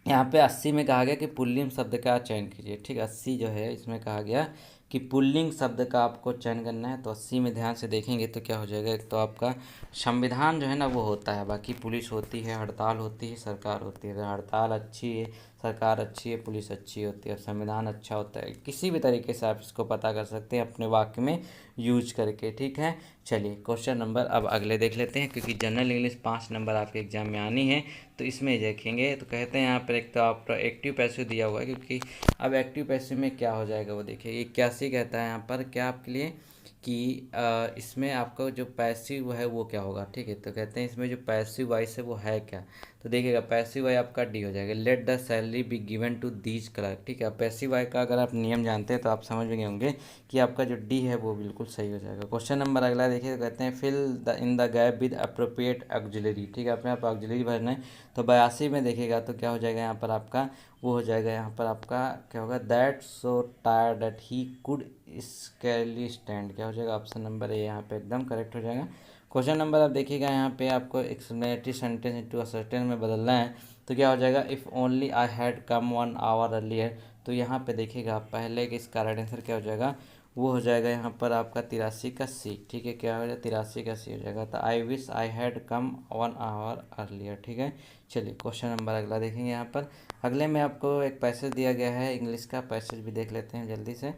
यहाँ पे 80 में कहा गया कि पुल्लिंग शब्द का चयन कीजिए, ठीक है। 80 जो है इसमें कहा गया कि पुल्लिंग शब्द का आपको चयन करना है। तो 80 में ध्यान से देखेंगे तो क्या हो जाएगा, एक तो आपका संविधान जो है ना वो होता है, बाकी पुलिस होती है, हड़ताल होती है, सरकार होती है। तो हड़ताल अच्छी है, सरकार अच्छी है, पुलिस अच्छी होती है, और संविधान अच्छा होता है। किसी भी तरीके से आप इसको पता कर सकते हैं अपने वाक्य में यूज करके, ठीक है। चलिए क्वेश्चन नंबर अब अगले देख लेते हैं, क्योंकि जनरल इंग्लिश 5 नंबर आपके एग्जाम में आनी है तो इसमें देखेंगे। तो कहते हैं यहाँ पर एक तो आपका एक्टिव पैसिव दिया हुआ है, क्योंकि अब एक्टिव पैसिव में क्या हो जाएगा वो देखिए। 81 कहता है यहाँ पर क्या आपके लिए कि इसमें आपका जो पैसिव है वो क्या होगा, ठीक है। तो कहते हैं इसमें जो पैसिव वॉइस है वो है क्या। तो देखिएगा पैसिव वाई आपका डी हो जाएगा, let the salary be given to these clerk, ठीक है। पैसिव वाई का अगर आप नियम जानते हैं तो आप समझ गए होंगे कि आपका जो डी है वो बिल्कुल सही हो जाएगा। क्वेश्चन नंबर अगला देखिए, तो कहते हैं fill the in the gap with appropriate auxiliary, ठीक है। अपने आप ऑक्सिलरी भरना है। तो 82 में देखिएगा तो क्या हो जाएगा यहाँ पर आपका, वो हो जाएगा यहाँ पर आपका क्या होगा, that so tired that he could scarcely stand, क्या हो जाएगा, ऑप्शन नंबर ए यहाँ पे एकदम करेक्ट हो जाएगा। क्वेश्चन नंबर आप देखिएगा यहाँ पे आपको एक्सप्लेनेटरी सेंटेंस इनटू असर्टेन में बदलना है। तो क्या हो जाएगा, if only I had come 1 hour earlier. तो यहाँ पे देखिएगा आप पहले कि इसका राइट आंसर क्या हो जाएगा, वो हो जाएगा यहाँ पर आपका 83 का सी, ठीक है। क्या हो जाएगा, 83 का सी हो जाएगा। तो I wish I had come 1 hour earlier, ठीक है। चलिए क्वेश्चन नंबर अगला देखेंगे। यहाँ पर अगले में आपको एक पैसेज दिया गया है, इंग्लिश का पैसेज भी देख लेते हैं जल्दी से।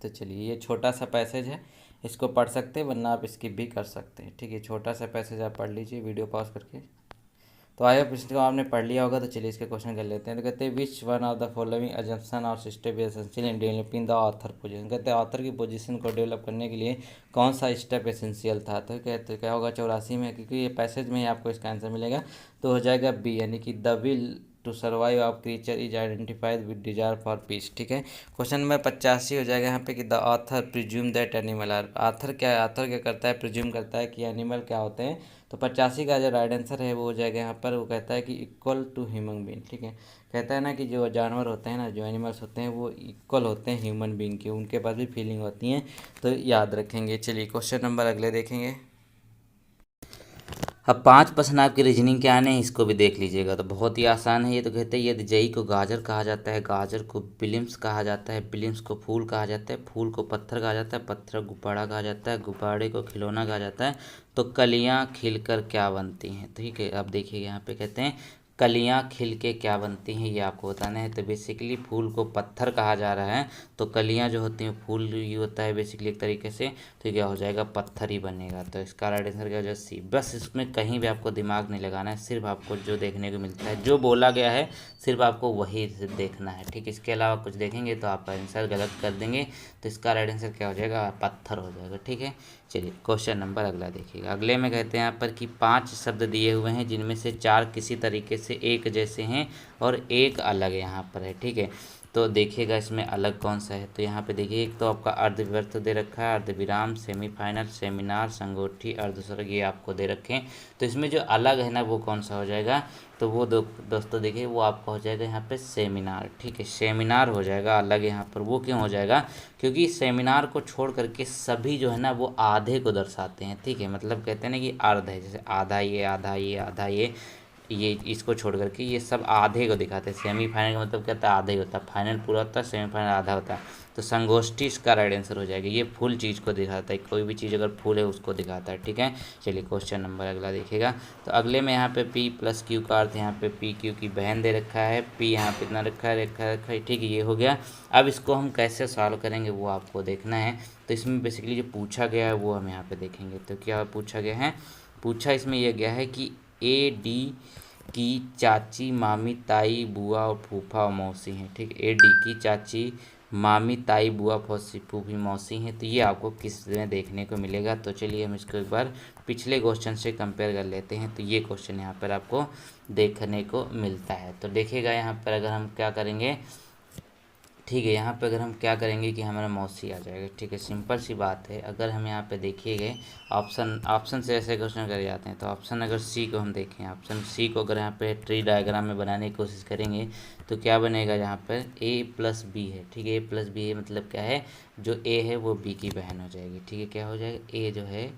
तो चलिए ये छोटा सा पैसेज है, इसको पढ़ सकते हैं, वरना आप स्किप भी कर सकते हैं, ठीक है। छोटा सा पैसेज आप पढ़ लीजिए वीडियो पॉज करके। तो आई होप इसको आपने पढ़ लिया होगा। तो चलिए इसके क्वेश्चन कर लेते हैं। तो कहते हैं which one of the following assumption or step essential in developing the author position. कहते हैं ऑथर की पोजीशन को डेवलप करने के लिए कौन सा स्टेप एसेंशियल था। तो कहते क्या होगा 84 में, क्योंकि ये पैसेज में ही आपको इसका आंसर मिलेगा। तो हो जाएगा बी, यानी कि the will to survive of creature is identified with desire for peace, ठीक है। क्वेश्चन नंबर 85 हो जाएगा यहाँ पे कि the author presume that animal are. Author क्या करता है, प्रिज्यूम करता है कि एनिमल क्या होते हैं। तो 85 का जो राइट आंसर है वो हो जाएगा यहाँ पर, वो कहता है कि इक्वल टू ह्यूमन बीइंग, ठीक है। कहता है ना कि जो जानवर होते हैं ना, जो एनिमल्स होते हैं वो इक्वल होते हैं ह्यूमन बीइंग के, उनके पास भी फीलिंग होती हैं, तो याद रखेंगे। चलिए क्वेश्चन नंबर अगले देखेंगे। अब 5 प्रश्न आपके रीजनिंग के आने हैं, इसको भी देख लीजिएगा। तो बहुत ही आसान है ये। तो कहते हैं यदि जई को गाजर कहा जाता है, गाजर को बिलिम्स कहा जाता है, बिलिम्स को फूल कहा जाता है, फूल को पत्थर कहा जाता है, पत्थर गुब्बारा कहा जाता है, गुब्बारे को खिलौना कहा जाता है, तो कलियाँ खिलकर क्या बनती हैं। ठीक है, अब देखिए यहाँ पे कहते हैं कलियाँ खिल के क्या बनती हैं, ये आपको बताना है। तो बेसिकली फूल को पत्थर कहा जा रहा है, तो कलियाँ जो होती हैं, फूल ये होता है बेसिकली एक तरीके से, तो क्या हो जाएगा, पत्थर ही बनेगा। तो इसका राइट आंसर क्या हो जाएगा, सी। बस इसमें कहीं भी आपको दिमाग नहीं लगाना है, सिर्फ आपको जो देखने को मिलता है, जो बोला गया है, सिर्फ आपको वही देखना है, ठीक। इसके अलावा कुछ देखेंगे तो आप आंसर गलत कर देंगे। तो इसका राइट आंसर क्या हो जाएगा, पत्थर हो जाएगा, ठीक है। चलिए क्वेश्चन नंबर अगला देखिएगा। अगले में कहते हैं यहाँ पर कि 5 शब्द दिए हुए हैं, जिनमें से 4 किसी तरीके से एक जैसे हैं और एक अलग यहाँ पर है, ठीक है। तो देखिएगा इसमें अलग कौन सा है। तो यहाँ पे देखिए एक तो आपका अर्धव्यर्थ दे रखा है, अर्धविराम, सेमीफाइनल, सेमिनार, संगोष्ठी, अर्धस्वर्ग, ये आपको दे रखे हैं। तो इसमें जो अलग है ना वो कौन सा हो जाएगा, तो वो दोस्तों देखिए वो आपका हो जाएगा यहाँ पे सेमिनार, ठीक है। सेमिनार हो जाएगा अलग यहाँ पर। वो क्यों हो जाएगा, क्योंकि सेमिनार को छोड़ करके सभी जो है ना वो आधे को दर्शाते हैं, ठीक है। मतलब कहते हैं ना कि अर्ध है, जैसे आधा ये, आधा ये, आधा ये इसको छोड़ करके ये सब आधे को दिखाते हैं। सेमीफाइनल का मतलब क्या होता है, आधा ही होता है, फाइनल पूरा होता है, सेमीफाइनल आधा होता है। तो संगोष्ठी इसका राइट आंसर हो जाएगा। ये फुल चीज़ को दिखाता है, कोई भी चीज़ अगर फुल है उसको दिखाता है, ठीक है। चलिए क्वेश्चन नंबर अगला देखिएगा। तो अगले में यहाँ पे पी प्लस क्यू का अर्थ, यहाँ पे पी क्यू की बहन दे रखा है, पी यहाँ पे इतना रखा है, ठीक है, ये हो गया। अब इसको हम कैसे सॉल्व करेंगे वो आपको देखना है। तो इसमें बेसिकली जो पूछा गया है वो हम यहाँ पे देखेंगे। तो क्या पूछा गया है, पूछा इसमें यह गया है कि ए डी की चाची, मामी, ताई, बुआ और फूफा और मौसी हैं, ठीक है। ए डी की चाची, मामी, ताई, बुआ, फौसी, फूफी, मौसी हैं। तो ये आपको किस में देखने को मिलेगा। तो चलिए हम इसको एक बार पिछले क्वेश्चन से कंपेयर कर लेते हैं। तो ये क्वेश्चन यहाँ पर आपको देखने को मिलता है। तो देखिएगा यहाँ पर अगर हम क्या करेंगे, ठीक है। यहाँ पे अगर हम क्या करेंगे कि हमारा मौसी आ जाएगा। ठीक है, सिंपल सी बात है। अगर हम यहाँ पे देखिएगा ऑप्शन से ऐसे क्वेश्चन करे जाते हैं, तो ऑप्शन अगर सी को हम देखें, ऑप्शन सी को अगर यहाँ पे ट्री डायग्राम में बनाने की कोशिश करेंगे तो क्या बनेगा, यहाँ पर ए प्लस बी है। ठीक है, ए प्लस बी है मतलब क्या है, जो ए है वो बी की बहन हो जाएगी। ठीक है, क्या हो जाएगा, ए जो है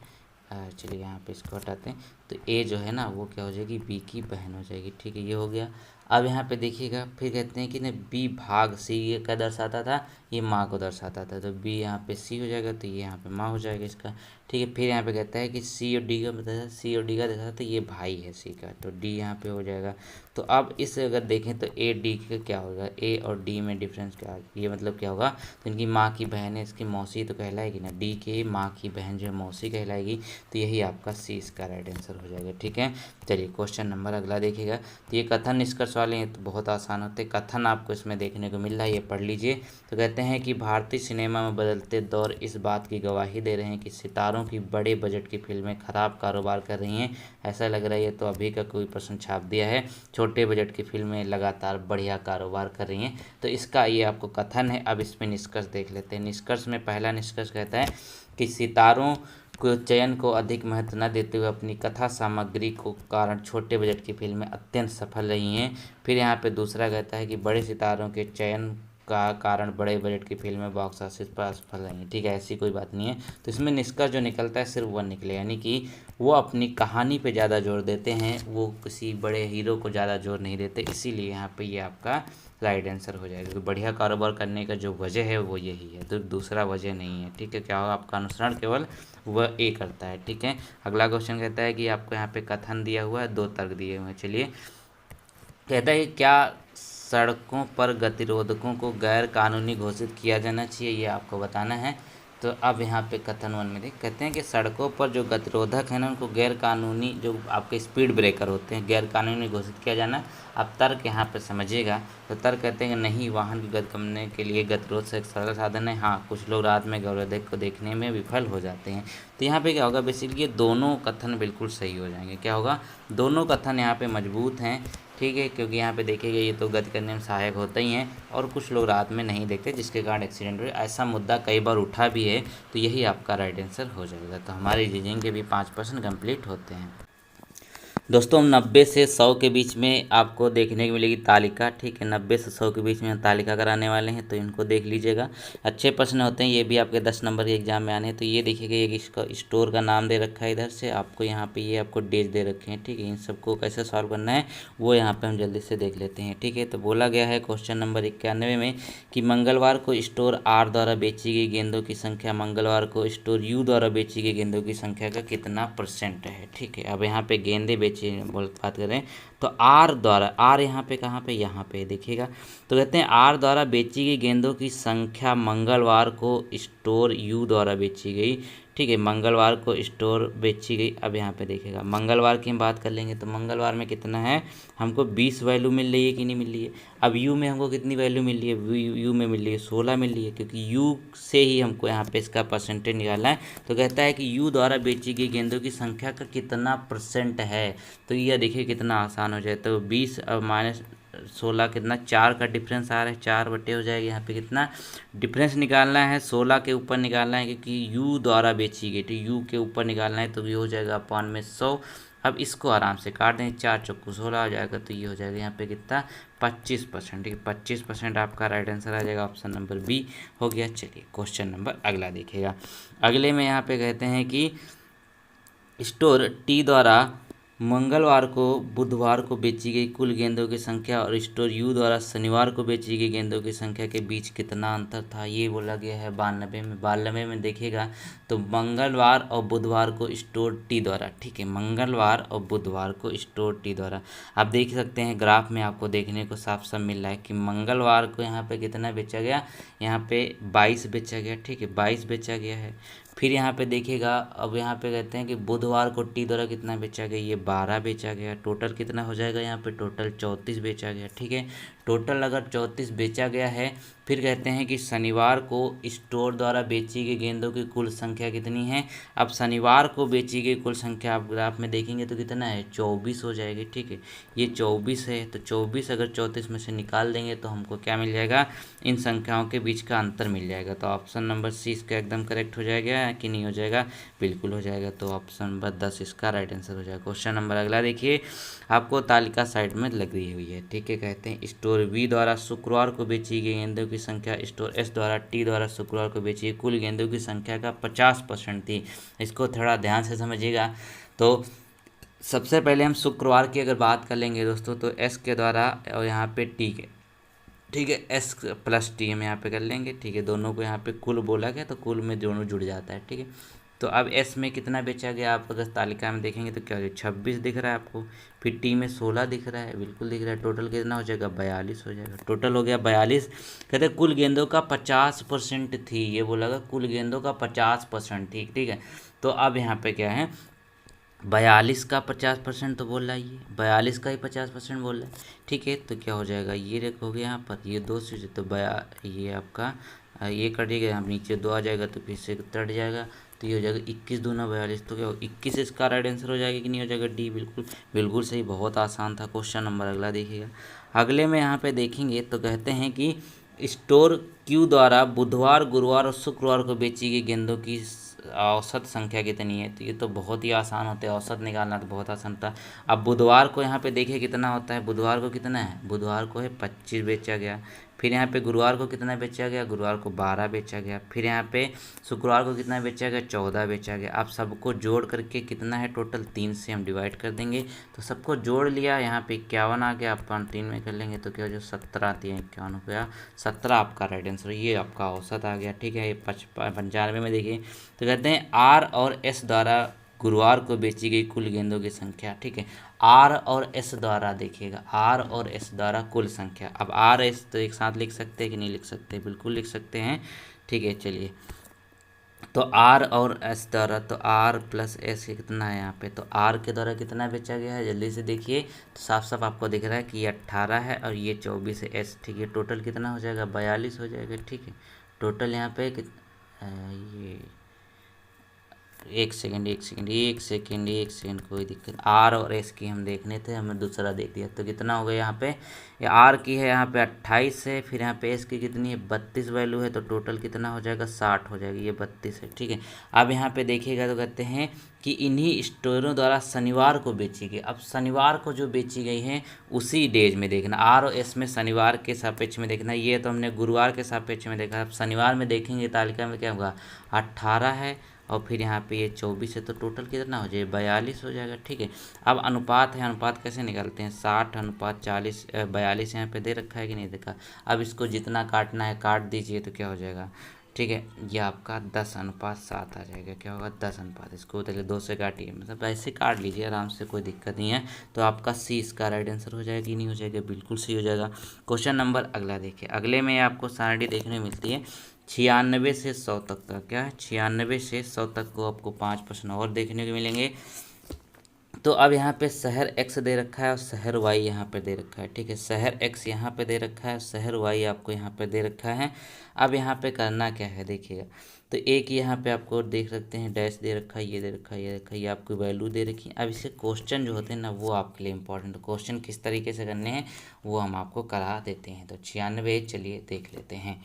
चलिए यहाँ पे इसको हटाते हैं, तो ए जो है ना वो क्या हो जाएगी, बी की बहन हो जाएगी। ठीक है, ये हो गया। अब यहाँ पे देखिएगा फिर कहते हैं कि ना बी भाग सी ये क्या दर्शाता था, ये माँ को दर्शाता था, तो बी यहाँ पे सी हो जाएगा, तो ये यहाँ पे माँ हो जाएगा इसका। ठीक है, फिर यहाँ पे कहता है कि सी और डी का बताया, सी और डी का दर्शाता था, ये भाई है सी का, तो डी यहाँ पे हो जाएगा। तो अब इस अगर देखें तो ए डी का क्या होगा, ए और डी में डिफरेंस क्या, ये मतलब क्या होगा, तो इनकी माँ की बहन है, इसकी मौसी तो कहलाएगी ना, डी के माँ की बहन जो है मौसी कहलाएगी, तो यही आपका सी इसका राइट आंसर हो जाएगा। ठीक है, चलिए क्वेश्चन नंबर अगला देखिएगा। तो ये कथन निष्कर्ष वाले हैं, तो बहुत आसान होते हैं। कथन आपको इसमें देखने को मिल रहा है, ये पढ़ लीजिए। तो कहते हैं कि भारतीय सिनेमा में बदलते दौर इस बात की गवाही दे रहे हैं कि सितारों की बड़े बजट की फिल्में खराब कारोबार कर रही हैं। ऐसा लग रहा है ये तो अभी का कोई प्रश्न छाप दिया है, छोटे बजट की फिल्में लगातार बढ़िया कारोबार कर रही हैं। तो इसका ये आपको कथन है। अब इसमें निष्कर्ष देख लेते हैं। निष्कर्ष में पहला निष्कर्ष कहता है कि सितारों को चयन को अधिक महत्व न देते हुए अपनी कथा सामग्री को कारण छोटे बजट की फिल्में अत्यंत सफल रही हैं। फिर यहाँ पे दूसरा कहता है कि बड़े सितारों के चयन का कारण बड़े बजट की फिल्में बॉक्स ऑफिस पर असफल रही हैं। ठीक है, ऐसी कोई बात नहीं है। तो इसमें निष्कर्ष जो निकलता है सिर्फ वह निकले, यानी कि वो अपनी कहानी पे ज़्यादा जोर देते हैं, वो किसी बड़े हीरो को ज़्यादा जोर नहीं देते, इसीलिए यहाँ पे ये आपका राइट आंसर हो जाएगा। क्योंकि बढ़िया कारोबार करने का जो वजह है वो यही है, तो दूसरा वजह नहीं है। ठीक है, क्या होगा, आपका अनुसरण केवल वह ए करता है। ठीक है, अगला क्वेश्चन कहता है कि आपको यहाँ पे कथन दिया हुआ है, 2 तर्क दिए हुए हैं। चलिए, कहता है कि क्या सड़कों पर गतिरोधकों को गैर कानूनी घोषित किया जाना चाहिए, ये आपको बताना है। तो अब यहाँ पे कथन 1 में देख, कहते हैं कि सड़कों पर जो गतिरोधक है ना उनको गैर कानूनी, जो आपके स्पीड ब्रेकर होते हैं, गैर कानूनी घोषित किया जाना। अब तर्क यहाँ पे समझिएगा। तो तर्क कहते हैं कि नहीं, वाहन की गति करने के लिए गतिरोध से एक सरल साधन है। हाँ, कुछ लोग रात में गतिरोधक को देखने में विफल हो जाते हैं। तो यहाँ पे क्या होगा, बेसिकली ये दोनों कथन बिल्कुल सही हो जाएंगे। क्या होगा, दोनों कथन यहाँ पे मजबूत हैं। ठीक है, क्योंकि यहाँ पे देखेंगे ये तो गति करने में सहायक होते ही हैं, और कुछ लोग रात में नहीं देखते जिसके कारण एक्सीडेंट हुए। ऐसा मुद्दा कई बार उठा भी है, तो यही आपका राइट आंसर हो जाएगा। तो हमारे रीजनिंग के भी 5% कंप्लीट होते हैं। दोस्तों, 90 से 100 के बीच में आपको देखने को मिलेगी तालिका। ठीक है, 90 से 100 के बीच में हम तालिका कराने वाले हैं, तो इनको देख लीजिएगा। अच्छे प्रश्न होते हैं, ये भी आपके 10 नंबर के एग्जाम में आने हैं। तो ये देखिएगा, एक इसका स्टोर का नाम दे रखा है, इधर से आपको यहाँ पे ये आपको डेज दे रखे हैं। ठीक है, इन सबको कैसे सॉल्व करना है वो यहाँ पर हम जल्दी से देख लेते हैं। ठीक है, तो बोला गया है क्वेश्चन नंबर 91 में कि मंगलवार को स्टोर आर द्वारा बेची गई गेंदों की संख्या मंगलवार को स्टोर यू द्वारा बेची गई गेंदों की संख्या का कितना % है। ठीक है, अब यहाँ पे गेंदे बेची बात करें तो आर द्वारा, आर यहाँ पे कहाँ पे, यहाँ पे देखिएगा। तो कहते हैं आर द्वारा बेची गई गेंदों की संख्या मंगलवार को स्टोर यू द्वारा बेची गई। ठीक है, मंगलवार को स्टोर बेची गई। अब यहाँ पे देखिएगा, मंगलवार की हम बात कर लेंगे तो मंगलवार में कितना है, हमको 20 वैल्यू मिल रही है कि नहीं मिल रही है। अब यू में हमको कितनी वैल्यू मिल रही है, यू में मिल रही है 16 मिल रही है, क्योंकि यू से ही हमको यहाँ पे इसका % निकालना है। तो कहता है कि यू द्वारा बेची गई गेंदों की संख्या का कितना % है। तो यह देखिए कितना आसान हो जाए। तो 20 और -16 कितना, 4 का डिफरेंस आ रहा है, 4 बटे हो जाएगा। यहाँ पे कितना डिफरेंस निकालना है, 16 के ऊपर निकालना है, क्योंकि यू द्वारा बेची गई, तो यू के ऊपर निकालना है, तो ये हो जाएगा अपान में 100। अब इसको आराम से काट दें, 4 चौको 16 हो जाएगा, तो ये हो जाएगा यहाँ पे कितना 25%। ठीक है, 25% आपका राइट आंसर आ जाएगा, ऑप्शन नंबर बी हो गया। चलिए क्वेश्चन नंबर अगला देखिएगा। अगले में यहाँ पे कहते हैं कि स्टोर टी द्वारा मंगलवार को बुधवार को बेची गई कुल गेंदों की संख्या और स्टोर यू द्वारा शनिवार को बेची गई गेंदों की संख्या के बीच कितना अंतर था, ये बोला गया है 92 में। 92 में देखिएगा तो मंगलवार और बुधवार को स्टोर टी द्वारा, ठीक है, मंगलवार और बुधवार को स्टोर टी द्वारा, आप देख सकते हैं ग्राफ में आपको देखने को साफ साफ मिल रहा है कि मंगलवार को यहाँ पे कितना बेचा गया, यहाँ पे 22 बेचा गया। ठीक है, 22 बेचा गया है। फिर यहाँ पे देखिएगा, अब यहाँ पे कहते हैं कि बुधवार को टी द्वारा कितना बेचा गया, ये 12 बेचा गया। टोटल कितना हो जाएगा यहाँ पे, टोटल 34 बेचा गया। ठीक है, टोटल अगर 34 बेचा गया है। फिर कहते हैं कि शनिवार को स्टोर द्वारा बेची गई गेंदों की कुल संख्या कितनी है। अब शनिवार को बेची गई कुल संख्या आप ग्राफ में देखेंगे तो कितना है, 24 हो जाएगी। ठीक है, ये 24 है, तो 24 अगर 34 में से निकाल देंगे तो हमको क्या मिल जाएगा, इन संख्याओं के बीच का अंतर मिल जाएगा। तो ऑप्शन नंबर सी इसका एकदम करेक्ट हो जाएगा कि नहीं हो जाएगा, बिल्कुल हो जाएगा। तो ऑप्शन नंबर 10 इसका राइट आंसर हो जाएगा। क्वेश्चन नंबर अगला देखिए, आपको तालिका साइड में लगी हुई है। ठीक है, कहते हैं स्टोर बी द्वारा शुक्रवार को बेची गई गेंदों की संख्या स्टोर एस द्वारा टी द्वारा शुक्रवार को बेची गई कुल गेंदों की संख्या का 50% थी। इसको थोड़ा ध्यान से समझिएगा। तो सबसे पहले हम शुक्रवार की अगर बात कर लेंगे दोस्तों, तो एस के द्वारा और यहाँ पे टी के, ठीक है, एस प्लस टी हम यहाँ पे कर लेंगे। ठीक है, दोनों को यहाँ पे कुल बोला गया तो कुल में दोनों जुड़ जाता है। ठीक है, तो अब एस में कितना बेचा गया, आप अगर तालिका में देखेंगे तो क्या हो जाएगा, 26 दिख रहा है आपको। फिर टी में 16 दिख रहा है, बिल्कुल दिख रहा है। टोटल कितना हो जाएगा, 42 हो जाएगा। टोटल हो गया 42। कहते हैं कुल गेंदों का 50% थी, ये बोला गया कुल गेंदों का 50% थी। ठीक है, तो अब यहाँ पे क्या है, 42 का 50% तो बोल रहा है, ये 42 का ही 50% बोल रहा है। ठीक है, तो क्या हो जाएगा, ये देखोगे यहाँ पर ये दो चीज़, तो ये आपका ये कटेगा, यहाँ नीचे 2 आ जाएगा तो फिर से कट जाएगा, तो ये हो जाएगा 21 दूना 42। तो क्या हो 21 इसका राइट आंसर हो जाएगा कि नहीं हो जाएगा, डी। बिल्कुल बिल्कुल सही, बहुत आसान था। क्वेश्चन नंबर अगला देखिएगा। अगले में यहाँ पे देखेंगे तो कहते हैं कि स्टोर क्यू द्वारा बुधवार गुरुवार और शुक्रवार को बेची गई गेंदों की औसत संख्या कितनी है। तो ये तो बहुत ही आसान होता है, औसत निकालना तो बहुत आसान था। अब बुधवार को यहाँ पे देखिए कितना होता है, बुधवार को कितना है, बुधवार को है 25 बेचा गया। फिर यहाँ पे गुरुवार को कितना बेचा गया, गुरुवार को 12 बेचा गया। फिर यहाँ पे शुक्रवार को कितना बेचा गया, 14 बेचा गया। अब सबको जोड़ करके कितना है, टोटल 3 से हम डिवाइड कर देंगे, तो सबको जोड़ लिया, यहाँ पे 51 आ गया। अपन 3 में कर लेंगे तो क्या हो जाए, 17 आती है, 51 हो गया, 17 आपका राइट आंसर, ये आपका औसत आ गया। ठीक है, ये 95 में देखिए तो कहते हैं आर और एस द्वारा गुरुवार को बेची गई कुल गेंदों की संख्या। ठीक है, आर और एस द्वारा देखिएगा, आर और एस द्वारा कुल संख्या। अब आर एस तो एक साथ लिख सकते हैं कि नहीं लिख सकते, बिल्कुल लिख सकते हैं। ठीक है, चलिए, तो आर और एस द्वारा, तो आर प्लस एस कितना है यहाँ पे, तो आर के द्वारा कितना बेचा गया है, जल्दी से देखिए, तो साफ साफ आपको दिख रहा है कि ये 18 है और ये 24 है एस। ठीक है, टोटल कितना हो जाएगा, 42 हो जाएगा। ठीक है, टोटल यहाँ पे ये एक सेकेंड कोई दिक्कत, आर और एस की हम देखने थे, हमें दूसरा देख दिया। तो कितना हो गया यहाँ पे, ये आर की है यहाँ पे 28 है, फिर यहाँ पे एस की कितनी है 32 वैल्यू है, तो टोटल कितना हो जाएगा 60 हो जाएगी, ये 32 है। ठीक है, अब यहाँ पे देखिएगा तो कहते हैं कि इन्हीं स्टोरों द्वारा शनिवार को बेची गई। अब शनिवार को जो बेची गई है उसी डेज में देखना, आर और एस में शनिवार के सापेक्ष में देखना। ये तो हमने गुरुवार के सापेक्ष में देखा, अब शनिवार में देखेंगे तालिका में क्या होगा, 18 है और फिर यहाँ पे ये 24 है, तो टोटल कितना हो जाए 42 हो जाएगा। ठीक है, अब अनुपात है, अनुपात कैसे निकालते हैं, 60:40 42 यहाँ पे दे रखा है कि नहीं देखा। अब इसको जितना काटना है काट दीजिए तो क्या हो जाएगा। ठीक है, ये आपका 10:7 आ जाएगा, क्या होगा 10 इसको पहले 2 से काटिए, मतलब ऐसे काट लीजिए आराम से, कोई दिक्कत नहीं है। तो आपका सी इसका राइट आंसर हो जाएगा कि नहीं हो जाएगा, बिल्कुल सही हो जाएगा। क्वेश्चन नंबर अगला देखिए, अगले में आपको सारणी देखने में मिलती है 96 से 100 तक का, क्या है 96 से 100 तक को आपको 5 प्रश्न और देखने को मिलेंगे। तो अब यहाँ पे शहर एक्स दे रखा है और शहर वाई यहाँ पे दे रखा है। ठीक है, शहर एक्स यहाँ पे दे रखा है, शहर वाई आपको यहाँ पे दे रखा है। अब यहाँ पे करना क्या है देखिएगा, तो एक यहाँ पे आपको देख सकते हैं डैश दे रखा है, ये दे रखा है, ये रखा है, ये आपकी वैल्यू दे रखी है। अब इससे क्वेश्चन जो होते हैं ना वो आपके लिए इंपॉर्टेंट, क्वेश्चन किस तरीके से करने हैं वो हम आपको करा देते हैं। तो 96 चलिए देख लेते हैं।